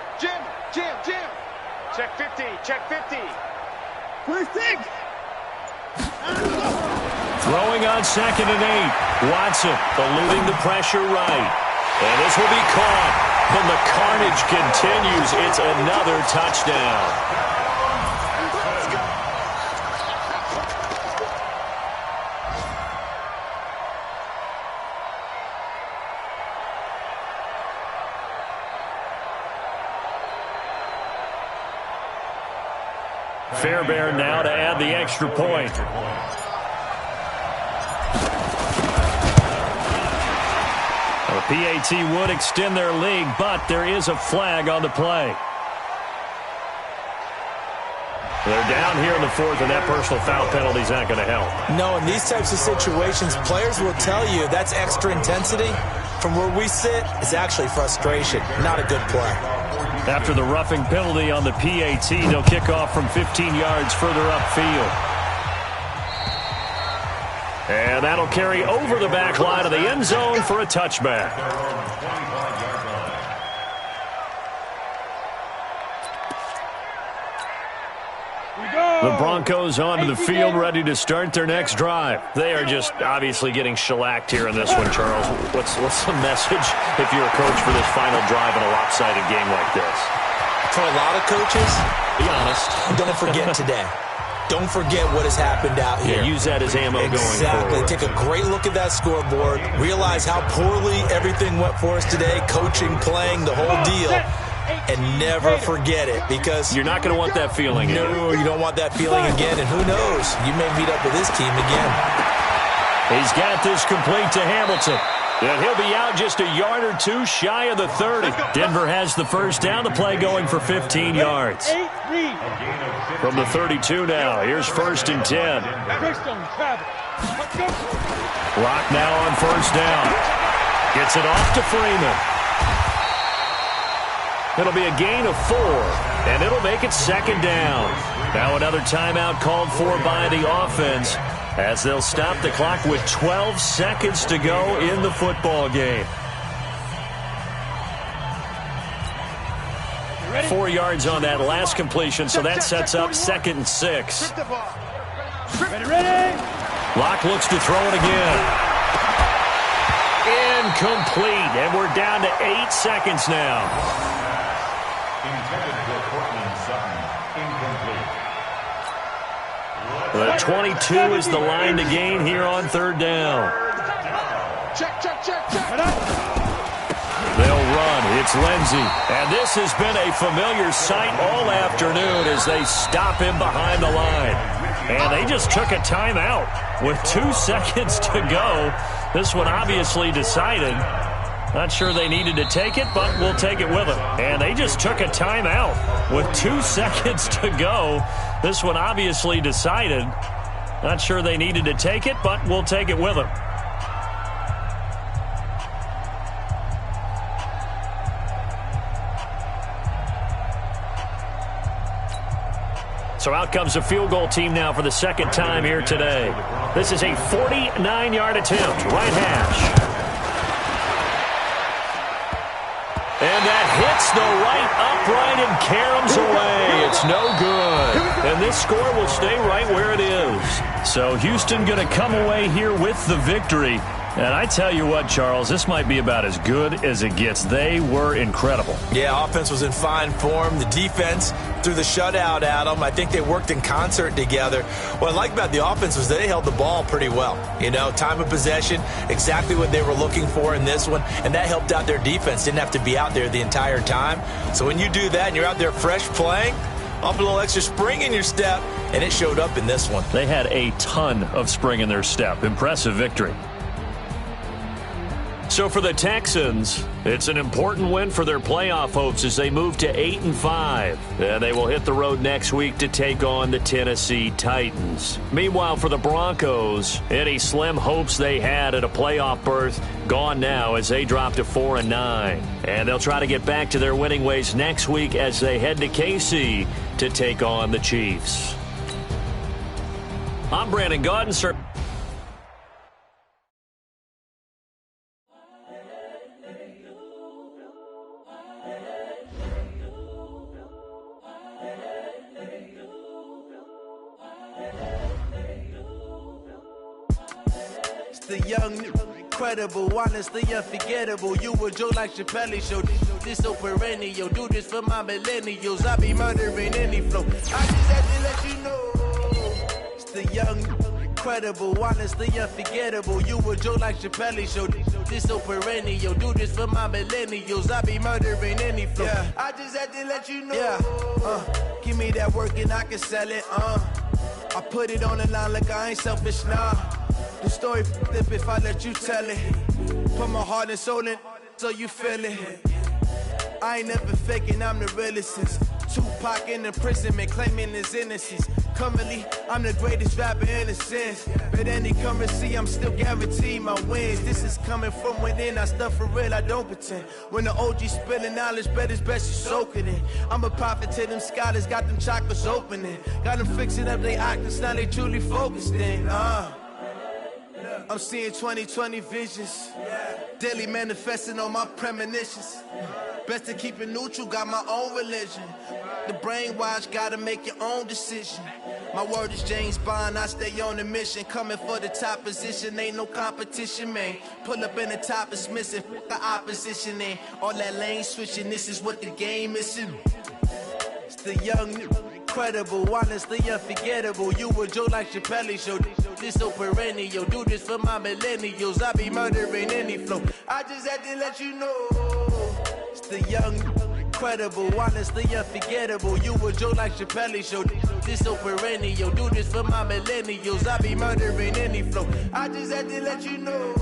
Check 50. 3-6. Throwing on 2nd and 8. Watson eluding the pressure right. And this will be caught. And the carnage continues. It's another touchdown. Fairbairn now to add the extra point. The PAT would extend their lead, but there is a flag on the play. They're down here in the 4th, and that personal foul penalty is not going to help. No, in these types of situations, players will tell you that's extra intensity. From where we sit, it's actually frustration, not a good play. After the roughing penalty on the PAT, they'll kick off from 15 yards further upfield. And that'll carry over the back line of the end zone for a touchback. The Broncos onto the field, ready to start their next drive. They are just obviously getting shellacked here in this one, Charles. What's the message if you're a coach for this final drive in a lopsided game like this? For a lot of coaches, be honest. Don't forget today. Don't forget what has happened out here. Yeah, use that as ammo going forward. Exactly. Take a great look at that scoreboard. Realize how poorly everything went for us today. Coaching, playing, the whole deal. and never forget it, because you're not going to want that feeling. No, you don't want that feeling again, and who knows, you may meet up with this team again. He's got this complete to Hamilton. And he'll be out just a yard or two shy of the 30. Denver has the first down. The play going for 15 yards. From the 32 now. Here's 1st and 10. Lock now on 1st down. Gets it off to Freeman. It'll be a gain of 4, and it'll make it 2nd down. Now another timeout called for by the offense, as they'll stop the clock with 12 seconds to go in the football game. 4 yards on that last completion, so that sets up 2nd and 6. Ready. Locke looks to throw it again. Incomplete, and we're down to 8 seconds now. Intended for Cortland Sutton. Incomplete. The 22 is the line to gain here on 3rd down. Check. They'll run. It's Lindsey. And this has been a familiar sight all afternoon as they stop him behind the line. And they just took a timeout with 2 seconds to go. This one obviously decided. Not sure they needed to take it, but we'll take it with them. And they just took a timeout with 2 seconds to go. This one obviously decided. Not sure they needed to take it, but we'll take it with them. So out comes a field goal team now for the 2nd time here today. This is a 49-yard attempt, right hash. And that hits the right upright and caroms away. It's no good. And this score will stay right where it is. So Houston going to come away here with the victory. And I tell you what, Charles, this might be about as good as it gets. They were incredible. Yeah, offense was in fine form. The defense threw the shutout at them. I think they worked in concert together. What I like about the offense was they held the ball pretty well. You know, time of possession, exactly what they were looking for in this one, and that helped out their defense. Didn't have to be out there the entire time. So when you do that and you're out there fresh playing, up a little extra spring in your step, and it showed up in this one. They had a ton of spring in their step. Impressive victory. So for the Texans, it's an important win for their playoff hopes as they move to 8-5. And they will hit the road next week to take on the Tennessee Titans. Meanwhile, for the Broncos, any slim hopes they had at a playoff berth gone now as they drop to 4-9. And they'll try to get back to their winning ways next week as they head to KC to take on the Chiefs. I'm Brandon Gaudin, sir. The young, incredible, honestly unforgettable. You a joke like Chappelle Show. This so perennial. Do this for my millennials. I be murdering any flow. I just had to let you know. It's the young, incredible, honestly unforgettable. You a joke like Chappelle Show. This so perennial. Do this for my millennials. I be murdering any flow. Yeah. I just had to let you know. Yeah. Give me that work and I can sell it. I put it on the line like I ain't selfish, nah. The story flip if I let you tell it. Put my heart and soul in so you feel it. I ain't never faking, I'm the realest since Tupac in imprisonment, claiming his innocence. Currently, I'm the greatest rapper in a sense. But any currency, I'm still guaranteed my wins. This is coming from within, I stuff for real, I don't pretend. When the OG spilling knowledge, bet it's best you soak it in. I'm a prophet to them scholars, got them chakras opening. Got them fixing up they octaves, now they truly focused in. I'm seeing 2020 visions. Daily manifesting on my premonitions. Best to keep it neutral, got my own religion. The brainwash, gotta make your own decision. My word is James Bond, I stay on a mission. Coming for the top position, ain't no competition, man. Pull up in the top, it's missing, the opposition ain't. All that lane switching, this is what the game is. It's the young, incredible, honestly unforgettable. You a joke like Chappelle Show. This so perennial. Do this for my millennials. I be murdering any flow. I just had to let you know. It's the young, incredible, honestly unforgettable. You a joke like Chappelle Show. This so perennial. Do this for my millennials. I be murdering any flow. I just had to let you know.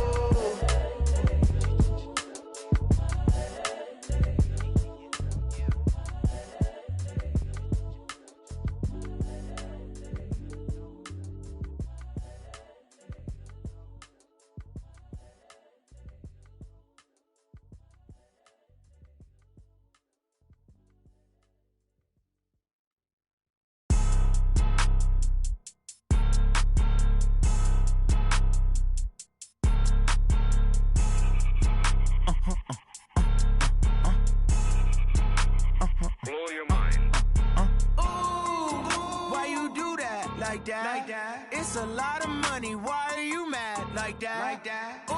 It's a lot of money, why are you mad like that? Ooh,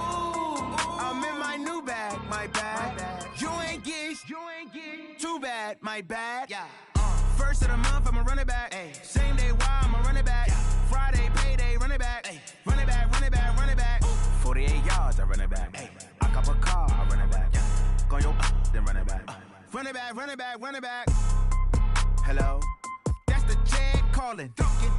I'm in my new bag, my bad. You ain't get too bad, my bad. Yeah. First of the month, I'ma run it back. Ay. Same day, why I'ma run it back. Yeah. Friday, payday, run it back. Ay. Run it back, run it back, run it back. 48 yards, I run it back. Ay. I cop a car, I run it back. Yeah. Go your then run it back. Run it back, run it back, run it back. Hello? That's the Jag calling.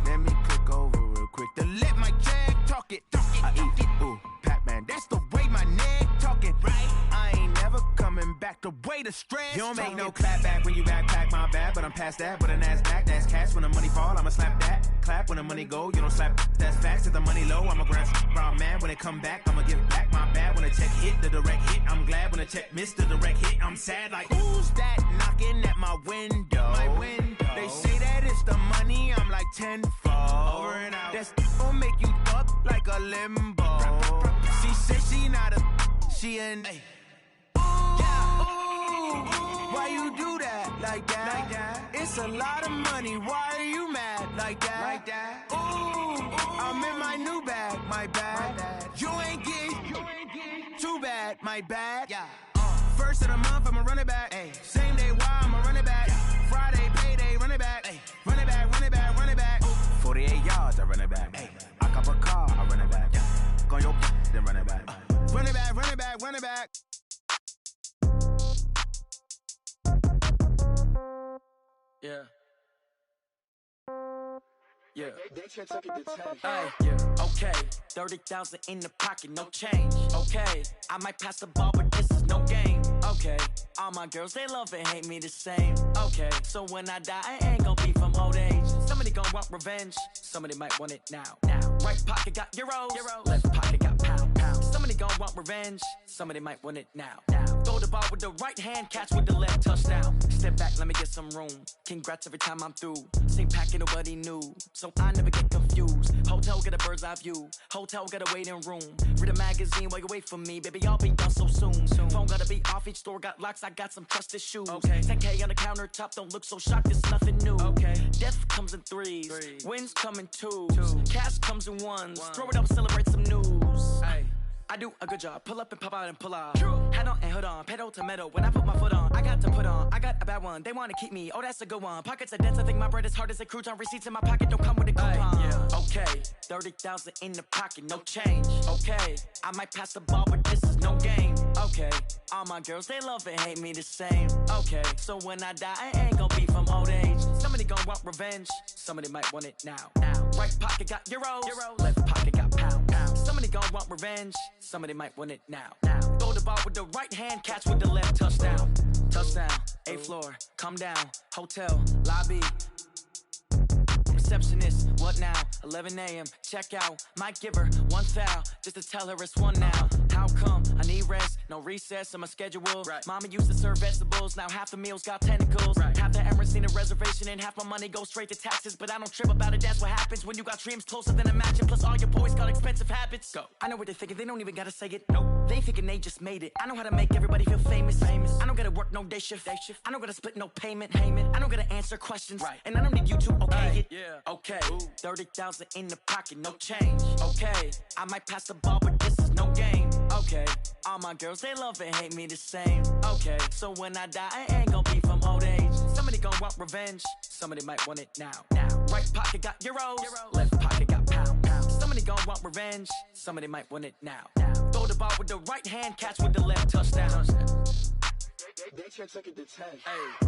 Let me click over real quick to let my Jag talk it. I eat it, ooh, Pac-Man. That's the way my neck talking. Right? I ain't never coming back. The way the stress. You don't make no clap back when you backpack, my bad. But I'm past that. With a NASDAQ, that's cash. When the money fall, I'ma slap that. Clap when the money go, you don't slap. That's facts. If the money low, I'ma grab brown man. When it come back, I'ma give back my bad. When the check hit, the direct hit, I'm glad. When the check missed the direct hit, I'm sad. Like, who's that knocking at my window? My window. They say that it's the money, I'm like tenfold. Over and out. That's gon' make you up like a limbo. She said she not a, she an. Ay. Why you do that like that? It's a lot of money. Why are you mad like that? Ooh, I'm in my new bag, my bad. You ain't get too bad, my bad. Yeah. First of the month, I'ma run it back. Ay. Same day, why I'ma run it back. Yeah. Friday, payday, run it back. Ay. Run it back, run it back, run it back. 48 yards, I run it back. Ay. I cop a car, I run it back. Yeah. Go your then run it back. Run it back, run it back, run it back. Yeah. Yeah. Okay, 30,000 in the pocket, no change. Okay, I might pass the ball, but this is no game. Okay, all my girls, they love and hate me the same. Okay, so when I die, I ain't gon' be from old age. Somebody gon' want revenge, somebody might want it now. Right pocket got euros, left pocket got pounds. Somebody gon' want revenge, somebody might want it now. Throw the ball with the right hand, catch with the left, touchdown. Step back, let me get some room. Congrats every time I'm through. Same packet, nobody knew, so I never get confused. Hotel get a bird's eye view. Hotel got a waiting room. Read a magazine while you wait for me, baby. I'll be done so soon. Phone gotta be off. Each store got locks. I got some trusted shoes. Okay. 10K on the countertop. Don't look so shocked. It's nothing new. Okay. Death comes in threes. Wins come in twos. Cash comes in ones. Throw it up, celebrate some news. Ay. I do a good job. Pull up and pop out and pull out. Head on and hood on. Pedal to metal. When I put my foot on, I got to put on. I got a bad one. They want to keep me. Oh, that's a good one. Pockets are dense. I think my bread is hard as a crouton. Receipts in my pocket don't come with a coupon. Yeah. Okay. 30,000 in the pocket. No change. Okay. I might pass the ball, but this is no game. Okay. All my girls, they love and hate me the same. Okay. So when I die, I ain't gon' be from old age. Somebody gon' want revenge. Somebody might want it now. Right pocket got euros. Left pocket got pounds. Somebody gon' want revenge. Somebody might want it now. Throw the ball with the right hand, catch with the left, touchdown. Touchdown, 8th floor, come down, hotel, lobby. Receptionist, what now? 11 a.m., check out. Might give her one foul, just to tell her it's one now. How come? I need rest, no recess in my schedule. Right. Mama used to serve vegetables, now half the meals got tentacles. Right. Half the Emirates need a reservation and half my money goes straight to taxes. But I don't trip about it, that's what happens when you got dreams closer than a mansion. Plus all your boys got expensive habits. Go. I know what they're thinking, they don't even gotta say it. Nope. They thinking they just made it. I know how to make everybody feel famous. I don't gotta work no day shift. I don't gotta split no payment. I don't gotta answer questions. Right. And I don't need you to okay it. Yeah. Okay. 30,000 in the pocket, no change. Okay. I might pass the ball, but this is no game. Okay. All my girls, they love and hate me the same. Okay. So when I die, I ain't gon' be from old age. Somebody gon' want revenge. Somebody might want it now. Right pocket got euros. Left pocket got pounds. Somebody gon' want revenge. Somebody might want it now. Throw the ball with the right hand, catch with the left, touchdown. They took it to 10. Hey.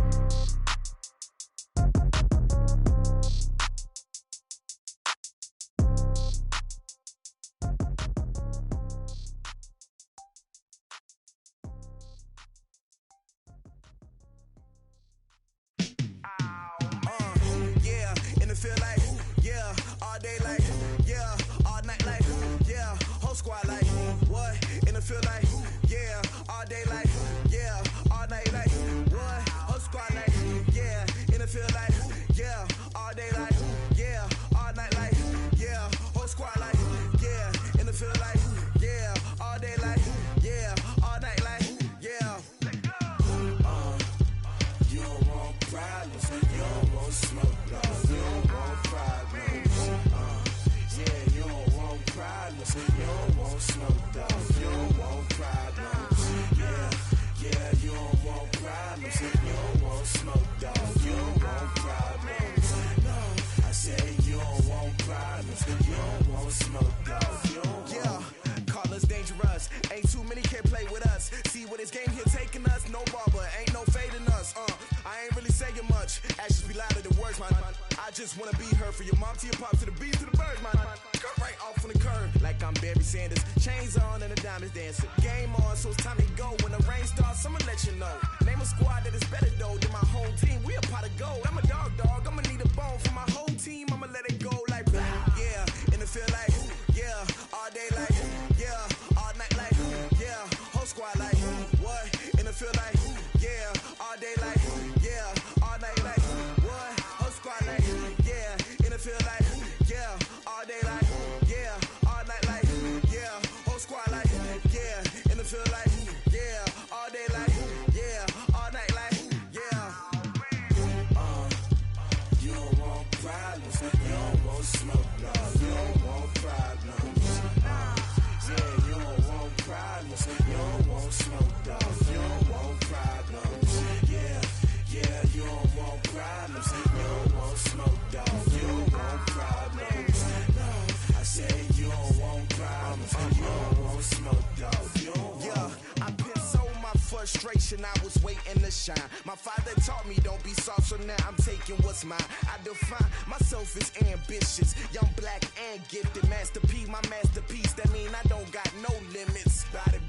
I was waiting to shine. My father taught me don't be soft, so now I'm taking what's mine. I define myself as ambitious, young, black, and gifted. Master P, my masterpiece. That mean I don't got no limits. Bout it,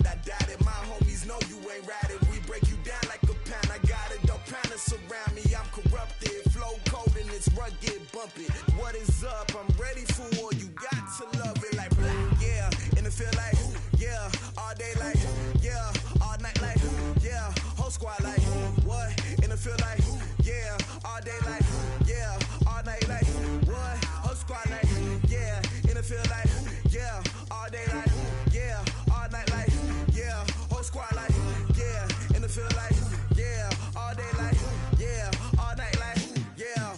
I doubt it. My homies know you ain't ratted. We break you down like a pound. I got it, don't pound to surround me. I'm corrupted, flow cold and it's rugged, bumpy. What is up? I'm ready for war. You got to love it like black, yeah. And it feel like, yeah, all day like, yeah, all night like, yeah, whole squad like, what? And it feel like, yeah, all day like, yeah, all night like, what? Whole squad like, yeah, and it feel like, yeah, all day like, yeah, all night like, yeah, whole squad like, yeah, and it feel like, yeah, all day like, yeah, all night like, yeah.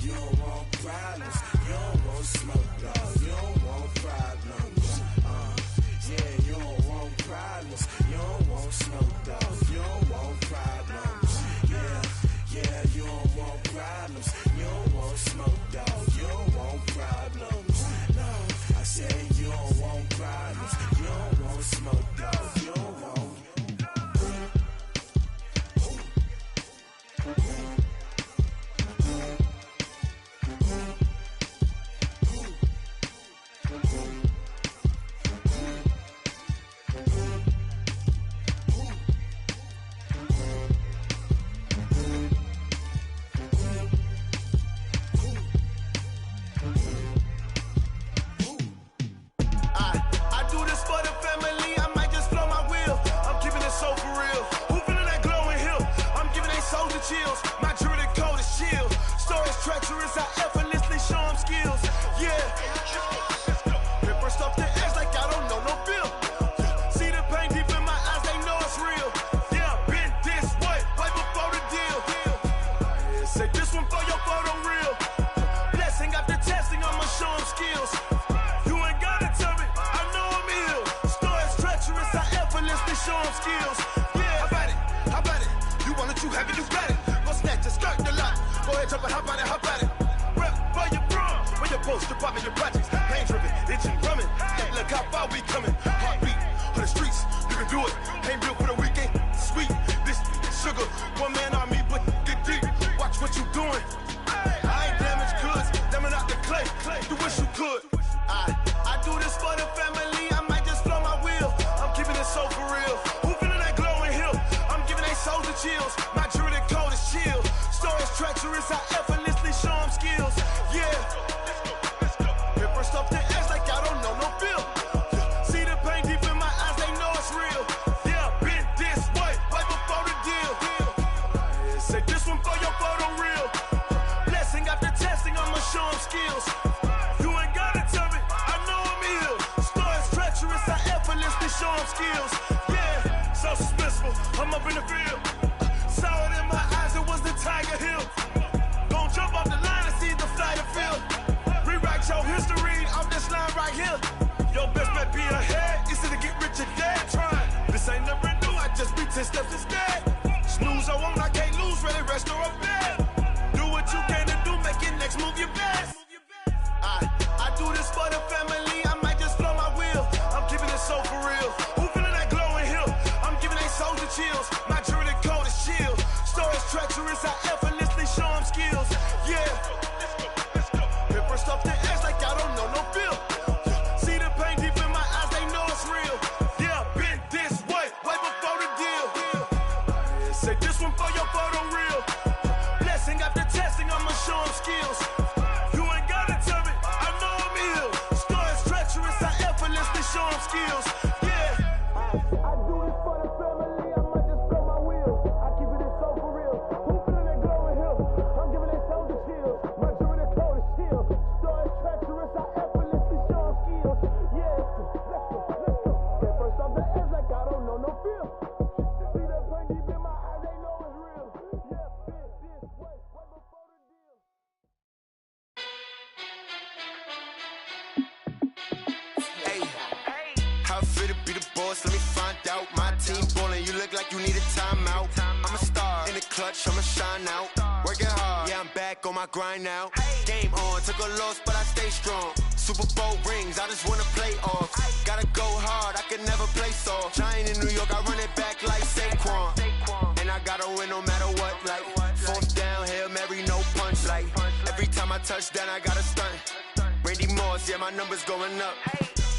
You don't want problems, you don't want smoke, dog. You don't want problems. Yeah, you don't want problems, you don't want smoke, dog. You don't want problems. Yeah, you don't want problems, you don't want smoke, dog. You don't want problems. No, I said you don't want problems, you don't want smoke, dog. You don't want. I do this for the family, I might just blow my wheel. I'm keeping it so for real. Who feeling that glowing hill? I'm giving they soldier chills. My jewelry code is chill. Stories treacherous, I effortlessly show them skills. Yeah. Ripper stuff the edge like I don't know no feel. See the pain deep in my eyes, they know it's real. Yeah, been this way, right before the deal. Say this one for your photo reel. Blessing after testing, I'ma show them skills. You ain't gotta tell me, I know I'm ill. Stories treacherous, I effortlessly show them skills. Yeah, how about it? You want it, you have it, you got it. Go snatch it, skirt the lot. Go ahead, jump it, how about it? Rep for your brum, for your post, your pop, and your projects. Pain driven, itching, drumming. Hey, look how far we coming. Heartbeat on the streets, you can do it. Hey, skills. You ain't gotta tell me, I know I'm ill. Stories treacherous, I effortlessly show them skills. Yeah, so suspenseful, I'm up in the field. Saw it in my eyes, it was the Tiger Hill. Gon' jump off the line and see the flight of field. Rewrite your history off this line right here. Your best bet be ahead, easy to get rich or dead. Trying, this ain't never new, I just be 10 steps instead. Snooze, I won't, I can't lose, ready, rest or up bed. Do what you can to do, make your next move your best. I do this for the family, I might just blow my wheel. I'm keeping it so for real. Who feeling that glowing hill? I'm giving they soldier chills. My jewelry coat is chill. Stories treacherous, I effortlessly show them skills. Yeah. Hit first off the edge like I don't know no feel. See the pain deep in my eyes, they know it's real. Yeah, been this way before the deal. Say this one for your photo reel. Blessing after testing, I'ma show them skills. You ain't gotta tell me, I know I'm ill. Stories treacherous, I effortlessly show them skills. Yeah. I do this for the family, I might just blow my wheel. I keep it so for real. Who feeling that glowing hill? I'm giving they soldier chills. My jewelry coat is chill. Stories treacherous, I effortlessly show them skills. Yeah, let's go. Get first off the edge like I don't know no feel. See that pain deep in my eyes, they know it's real. Yeah, been this way before the deal. Hey, how it feel to be the boss? Let me find out. My team ballin', you look like you need a timeout. I'm a star in the clutch, I'ma shine out. Working hard, yeah, I'm back on my grind now. Game on, took a loss, but I stay strong. Super Bowl rings, I just wanna play off. Gotta go hard, I can never play soft. Giant in New York, I run it back like Saquon. And I gotta win no matter what, like fourth down, Hail Mary, no punch. Like every time I touch down, I gotta stunt. Randy Moss, yeah, my numbers going up.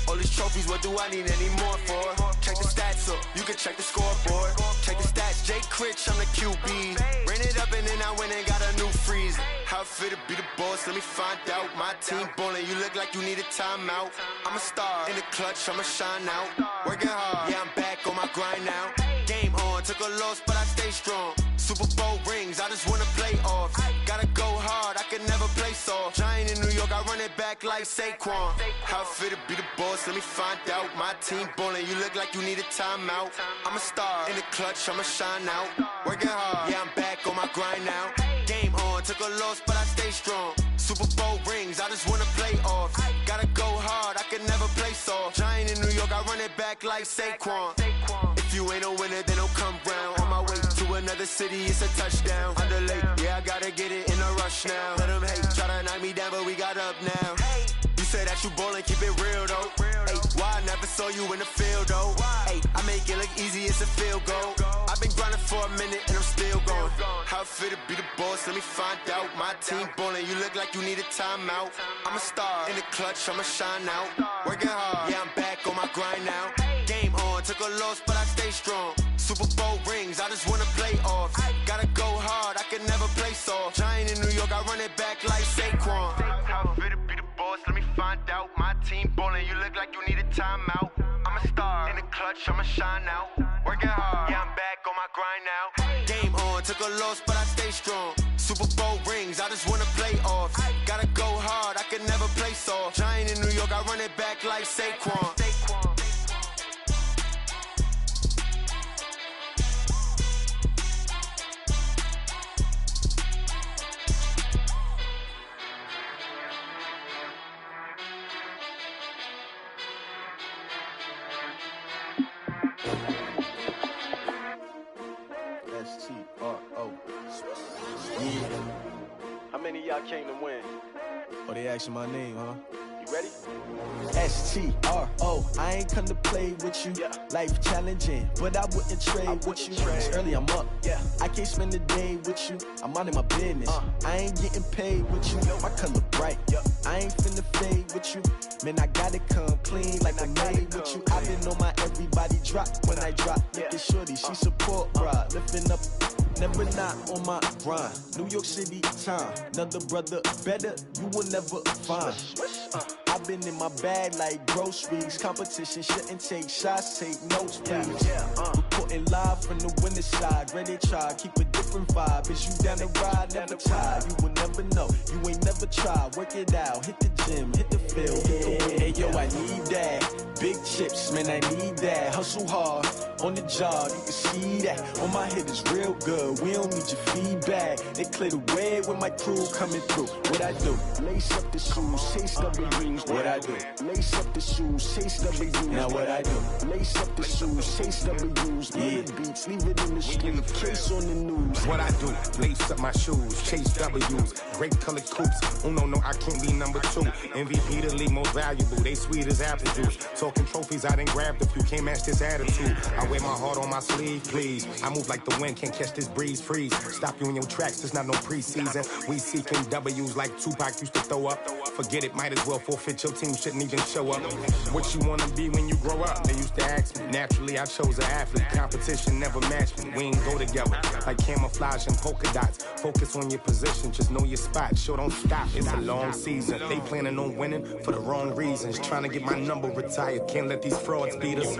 All these trophies, what do I need any more for? Check the stats up, you can check the scoreboard. Check the stats, Jay Critch, I'm the QB. Ran it up and then I went and got a new freeze. How it feel to be the boss, let me find out. My team ballin', you look like you need a timeout. I'm a star in the clutch, I'ma shine out. Working hard, yeah, I'm back on my grind now. Game on, took a loss, but I stay strong. Super Bowl rings, I just wanna play off. Gotta go hard, I can never play soft. Giant in New York, I run it back like Saquon. How it feel to be the boss, let me find out. My team ballin', you look like you need a timeout. I'm a star in the clutch, I'ma shine out. Working hard, yeah, I'm back on my grind now. Game on, took a loss, but I stay strong. Super Bowl rings, I just wanna play off. Gotta go hard, I can never play soft. Giant in New York, I run it back like Saquon. If you ain't a winner, then don't come round. On my way to another city, it's a touchdown. Underlay, yeah, I gotta get it in a rush now. Let them hate, try to knock me down, but we got up now. You say that you ballin', keep it real though. Hey, why I never saw you in the field though? Hey, I make it look easy, it's a field goal. I've been grinding for a minute and I'm still going. How it feel to be the boss, let me find out. My team ballin', you look like you need a timeout. I'm a star in the clutch, I'ma shine out. Working hard, yeah, I'm back on my grind now. Game on, took a loss, but I stay strong. Super Bowl rings, I just wanna play off. Gotta go hard, I can never play soft. Giant in New York, I run it back like Saquon. How it feel to be the boss, let me find out. My team ballin', you look like you need a timeout. I'm a star in the clutch, I'ma shine out. Working hard, yeah, I'm back on my grind now. Game on, took a loss, but I stay strong. Super Bowl rings, I just wanna play off. Gotta go hard, I can never play soft. Giant in New York, I run it back like Saquon. S-T-R-O. Yeah. How many of y'all came to win? Oh, they asking my name, huh? You ready? S-T-R-O. I ain't come to play with you. Life challenging, but I wouldn't trade with you. It's early, I'm up. I can't spend the day with you. I'm out in my business. I ain't getting paid with you. My color bright. I ain't finna fade with you. Man, I gotta come clean like I made with you. I been on my everybody drop when I drop. Look at shorty, she support, bruh. Lifting up, never not on my grind. New York City time, another brother better, you will never find. I've been in my bag like groceries. Competition shouldn't take shots, take notes, please. Reporting live from the winter side. Ready to try, keep a different vibe. Is you down the ride, never tired. You will never know, you ain't never never try, work it out, hit the gym, hit the field, hit the hey, yo, I need that. Big chips, man, I need that. Hustle hard, on the job, you can see that. On my head is real good, we don't need your feedback. They clear the way with my crew coming through. What I do? Lace up the shoes, chase W's. What I do? Lace up the shoes, chase W's. Now what I do? Lace up the shoes, chase W's. Yeah, beats, leave it in the street, case on the news. What I do? Lace up my shoes, chase W's. Great colored coops. Oh no, I can't be number 2. MVP the league most valuable. They sweet as apple juice. Talking trophies, I done grabbed a few. Can't match this attitude. I wear my heart on my sleeve, please. I move like the wind, can't catch this breeze. Freeze. Stop you in your tracks. There's not no preseason. We seeking W's like Tupac used to throw up. Forget it, might as well forfeit. Your team shouldn't even show up. What you wanna be when you grow up? They used to ask me. Naturally, I chose an athlete. Competition never matched me. We ain't go together like camouflage and polka dots. Focus on your position, just know your spot. Sure, don't stop. It's a long season. They planning on winning for the wrong reasons. Trying to get my number retired. Can't let these frauds beat us.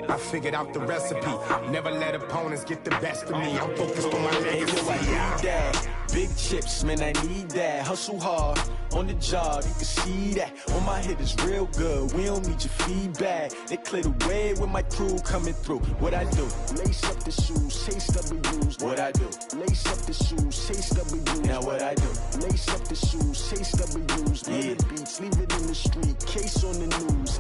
I figured out the recipe. Never let opponents get the best of me. I'm focused on my legacy. I need that. Big chips, man, I need that. Hustle hard, on the job, you can see that. On my head is real good, we don't need your feedback. They clear the way with my crew coming through. What I do? Lace up the shoes, chase W's. What I do? Lace up the shoes, chase W's. Now what I do? Lace up the shoes, chase W's. Yeah, beats, leave it in the street, case on the news.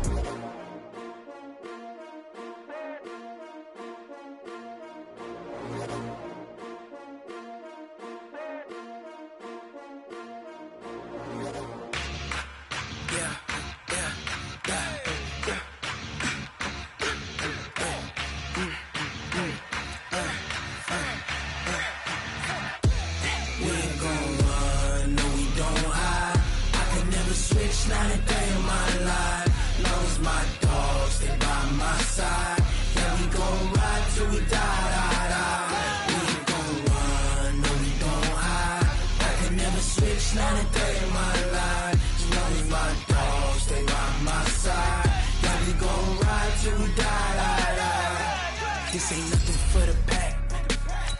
This ain't nothing for the pack.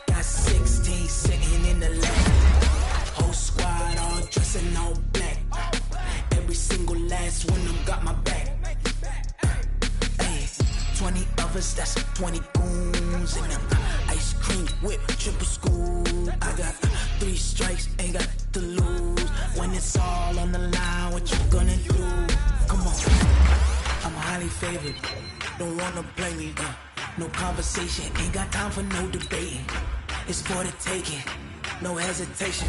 Got 16 sitting in the lap. Whole squad all dressing all black. Every single last one of them got my back. Hey, 20 of us, that's 20 goons in them. Ice cream whip, triple scoop. I got 3 strikes, ain't got to lose. When it's all on the line, what you gonna do? Come on, I'm highly favored. Don't wanna play me, no conversation, ain't got time for no debating. It's for the taking, no hesitation.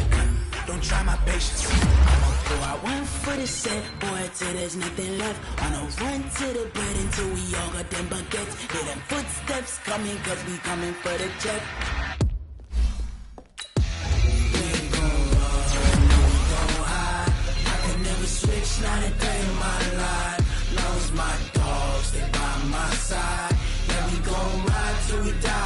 Don't try my patience. I'ma go out one foot is set, boy, till there's nothing left. I'ma run to the bread until we all got them baguettes. Hear them footsteps coming, cause we coming for the check. We ain't gon' run, no, we gon' hide. I can never switch, not a day in my life. Long as my dogs, stay by my side. We gon' ride till we die.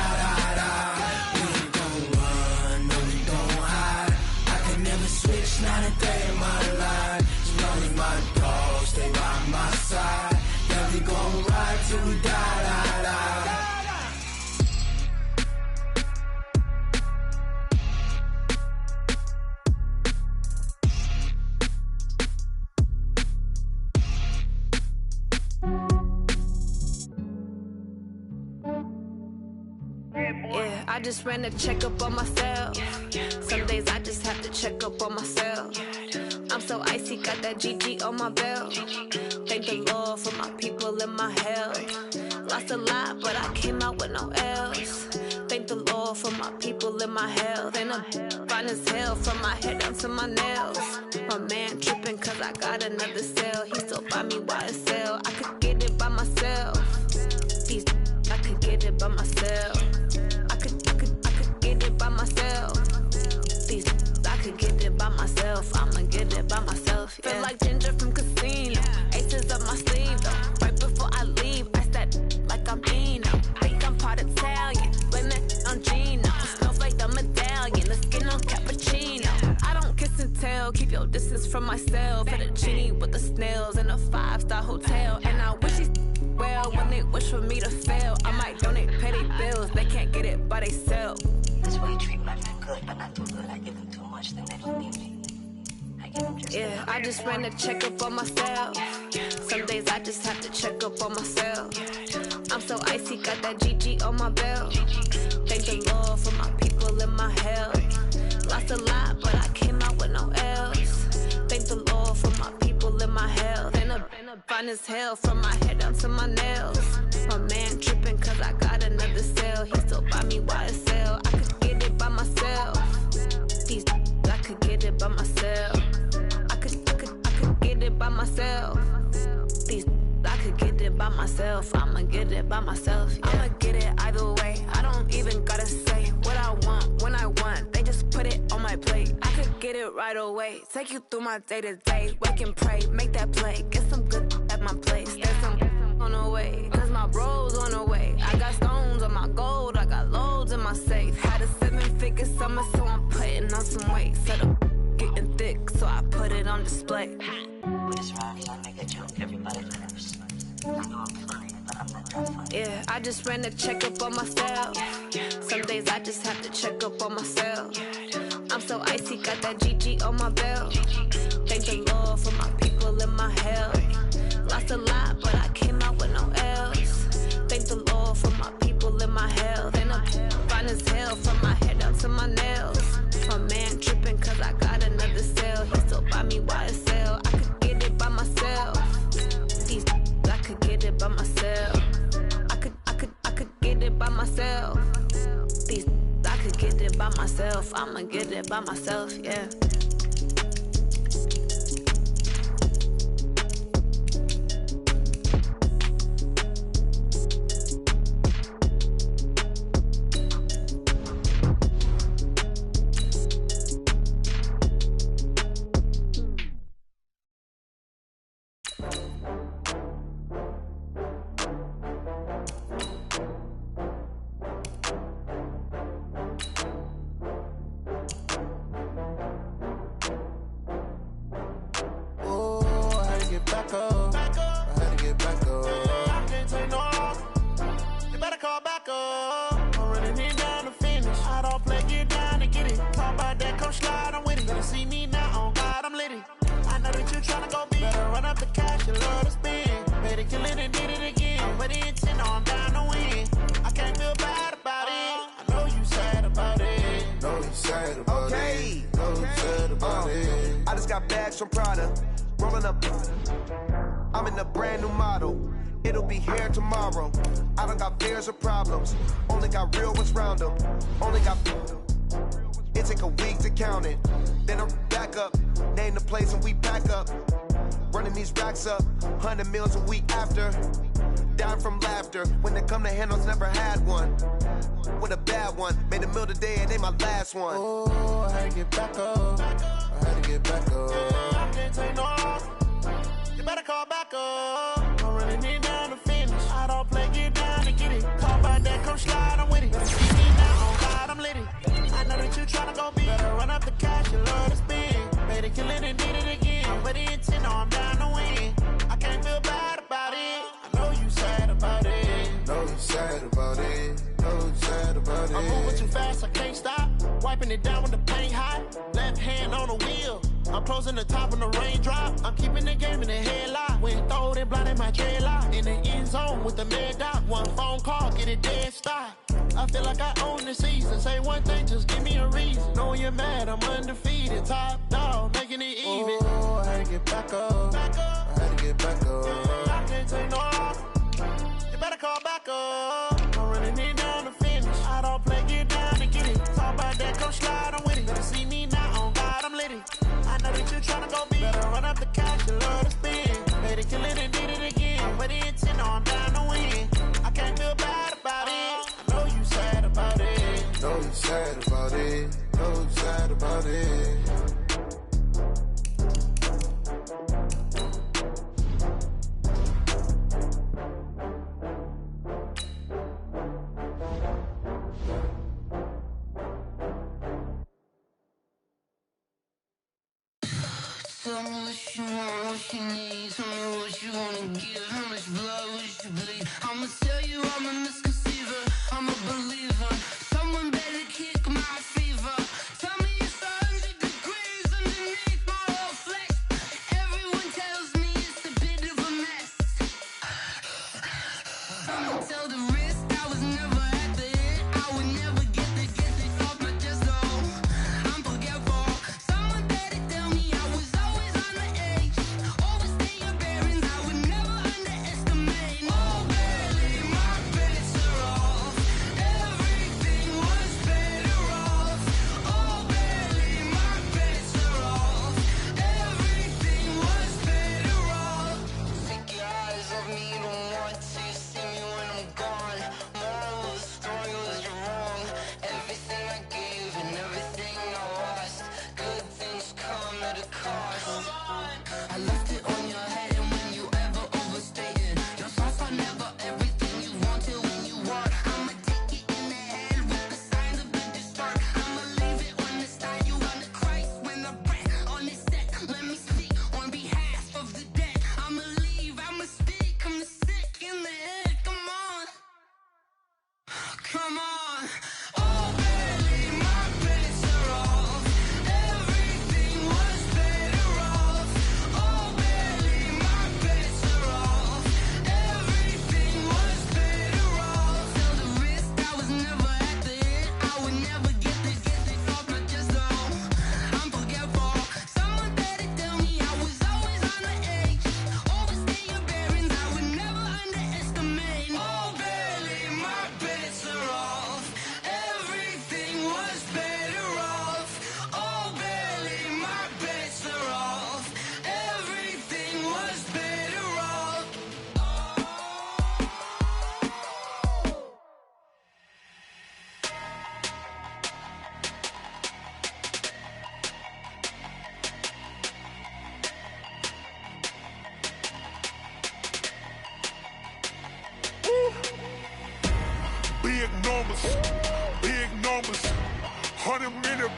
We ain't gon' run, no we gon' hide. I can never switch, not a day in my life. As long as my dogs stay by my side. Yeah, we gon' ride till we die. Yeah, I just ran a checkup on myself. Some days I just have to check up on myself. I'm so icy, got that GG on my belt. Thank the Lord for my people and my health. Lost a lot, but I came out with no else. Thank the Lord for my people and my health. And I'm fine as hell from my head down to my nails. My man tripping cause I got another cell. He still buy me YSL. I could get it by myself. I could get it by myself. I could get it by myself. I could get it by myself. I'ma get it by myself. Yeah. Feel like Ginger from Casino. Aces up my sleeve though. Right before I leave, I said like I'm Dino. Think I'm part Italian. Blame it on Gino. Snowflake the medallion. The skin on cappuccino. I don't kiss and tell. Keep your distance from myself. At a genie with the snails in a 5-star hotel. And I wish he's well when they wish for me to fail. I might donate petty bills. They can't get it by themselves. That's why you treat my men good, but not too good. I give them too much, then they don't need me. I Yeah, I just ran a checkup on myself. Some days I just have to check up on myself. I'm so icy, got that GG on my belt. Thank the Lord for my people in my health. Lost a lot, but I came out with no else. Thank the Lord for my people in my health. And I'm fine as hell from my head down to my nails. My man tripping cause I got another cell. He still buy me YSL. I could get it by myself. These I could get it by myself. I could get it by myself. These I could get it by myself. I'ma get it by myself. Yeah. I'ma get it either way. I don't even gotta say what I want when I want. They just put it on my plate. I could get it right away. Take you through my day to day. Wake and pray, make that play. Get some good at my place. There's some on the way. Cause my bros on the way. I got stones on my gold. I got loads in my safe. Had a 7-figure summer, so I'm putting on some weight. Set up getting thick, so I put it on display. We just ride here, make a joke, everybody laughs. I know I'm funny, but I'm not that funny. Yeah, I just ran a checkup on myself. Some days I just have to check up on myself. I'm so icy, got that GG on my belt. Thank the Lord for my people in my health. Lost a lot, but I came out with no else. Thank the Lord for my people in my health. And I'm fine as hell from my head down to my nails. My man tripping cause I got another cell. He still buy me YSL. I could get it by myself. These I could get it by myself. I could get it by myself. These I could get it by myself. I'ma get it by myself, yeah. From Prada, rolling up. I'm in a brand new model. It'll be here tomorrow. I don't got fears or problems. Only got real ones round them. Only got. It take a week to count it. Then I'm back up. Name the place and we pack up. Running these racks up. 100 meals a week after. Down from laughter. When they come to handles, never had one. With a bad one. Made a meal today and they my last one. Oh, I had to get back up. I had to get back up. I can't take no loss. You better call back up. I'm running it down to finish. I don't play, get down and get it. Talk about that, come slide, I'm with it. Better see me now, on God, I'm lit it. I know that you tryna go big. Better run up the cash, you love to spend. Made a killing and did it again. But the intent, no, I'm down to win. I can't feel bad about it. I know you sad about it. Know you sad about it. Know you sad about it. I'm moving too fast, I can't stop. Wiping it down with the paint hot. Left hand on the wheel. I'm closing the top when the raindrop. I'm keeping the game in the headlock. When throwed and blinded my dreadlock. In the end zone with the mad dot. One phone call, get it dead stop. I feel like I own the season. Say one thing, just give me a reason. Knowing you're mad, I'm undefeated. Top dog, making it even. Oh, I had to get back up. I had to get back up. I can't take no loss. You better call back up. I'm running it down to finish. I don't play, get down and get it. Talk about that, come slide, I'm with it. Better see me now, on God, I'm lit it. I know that you tryna go big. Better run up the cash, you love to spend. Made a killing and did it again. But the intent, no, I'm down to win. I can't feel bad about it. I know you sad about it. Know you sad about it. Know you sad about it. Tell me what you want, what you need. Tell me what you wanna give. How much blood would you bleed? I'ma tell you I'm a misconceiver. I'm a believer. Someone better kick my fever. Tell me it's 100 degrees underneath my whole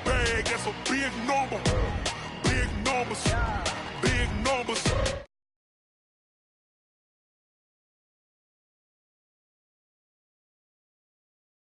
bag, that's a big number. Big numbers.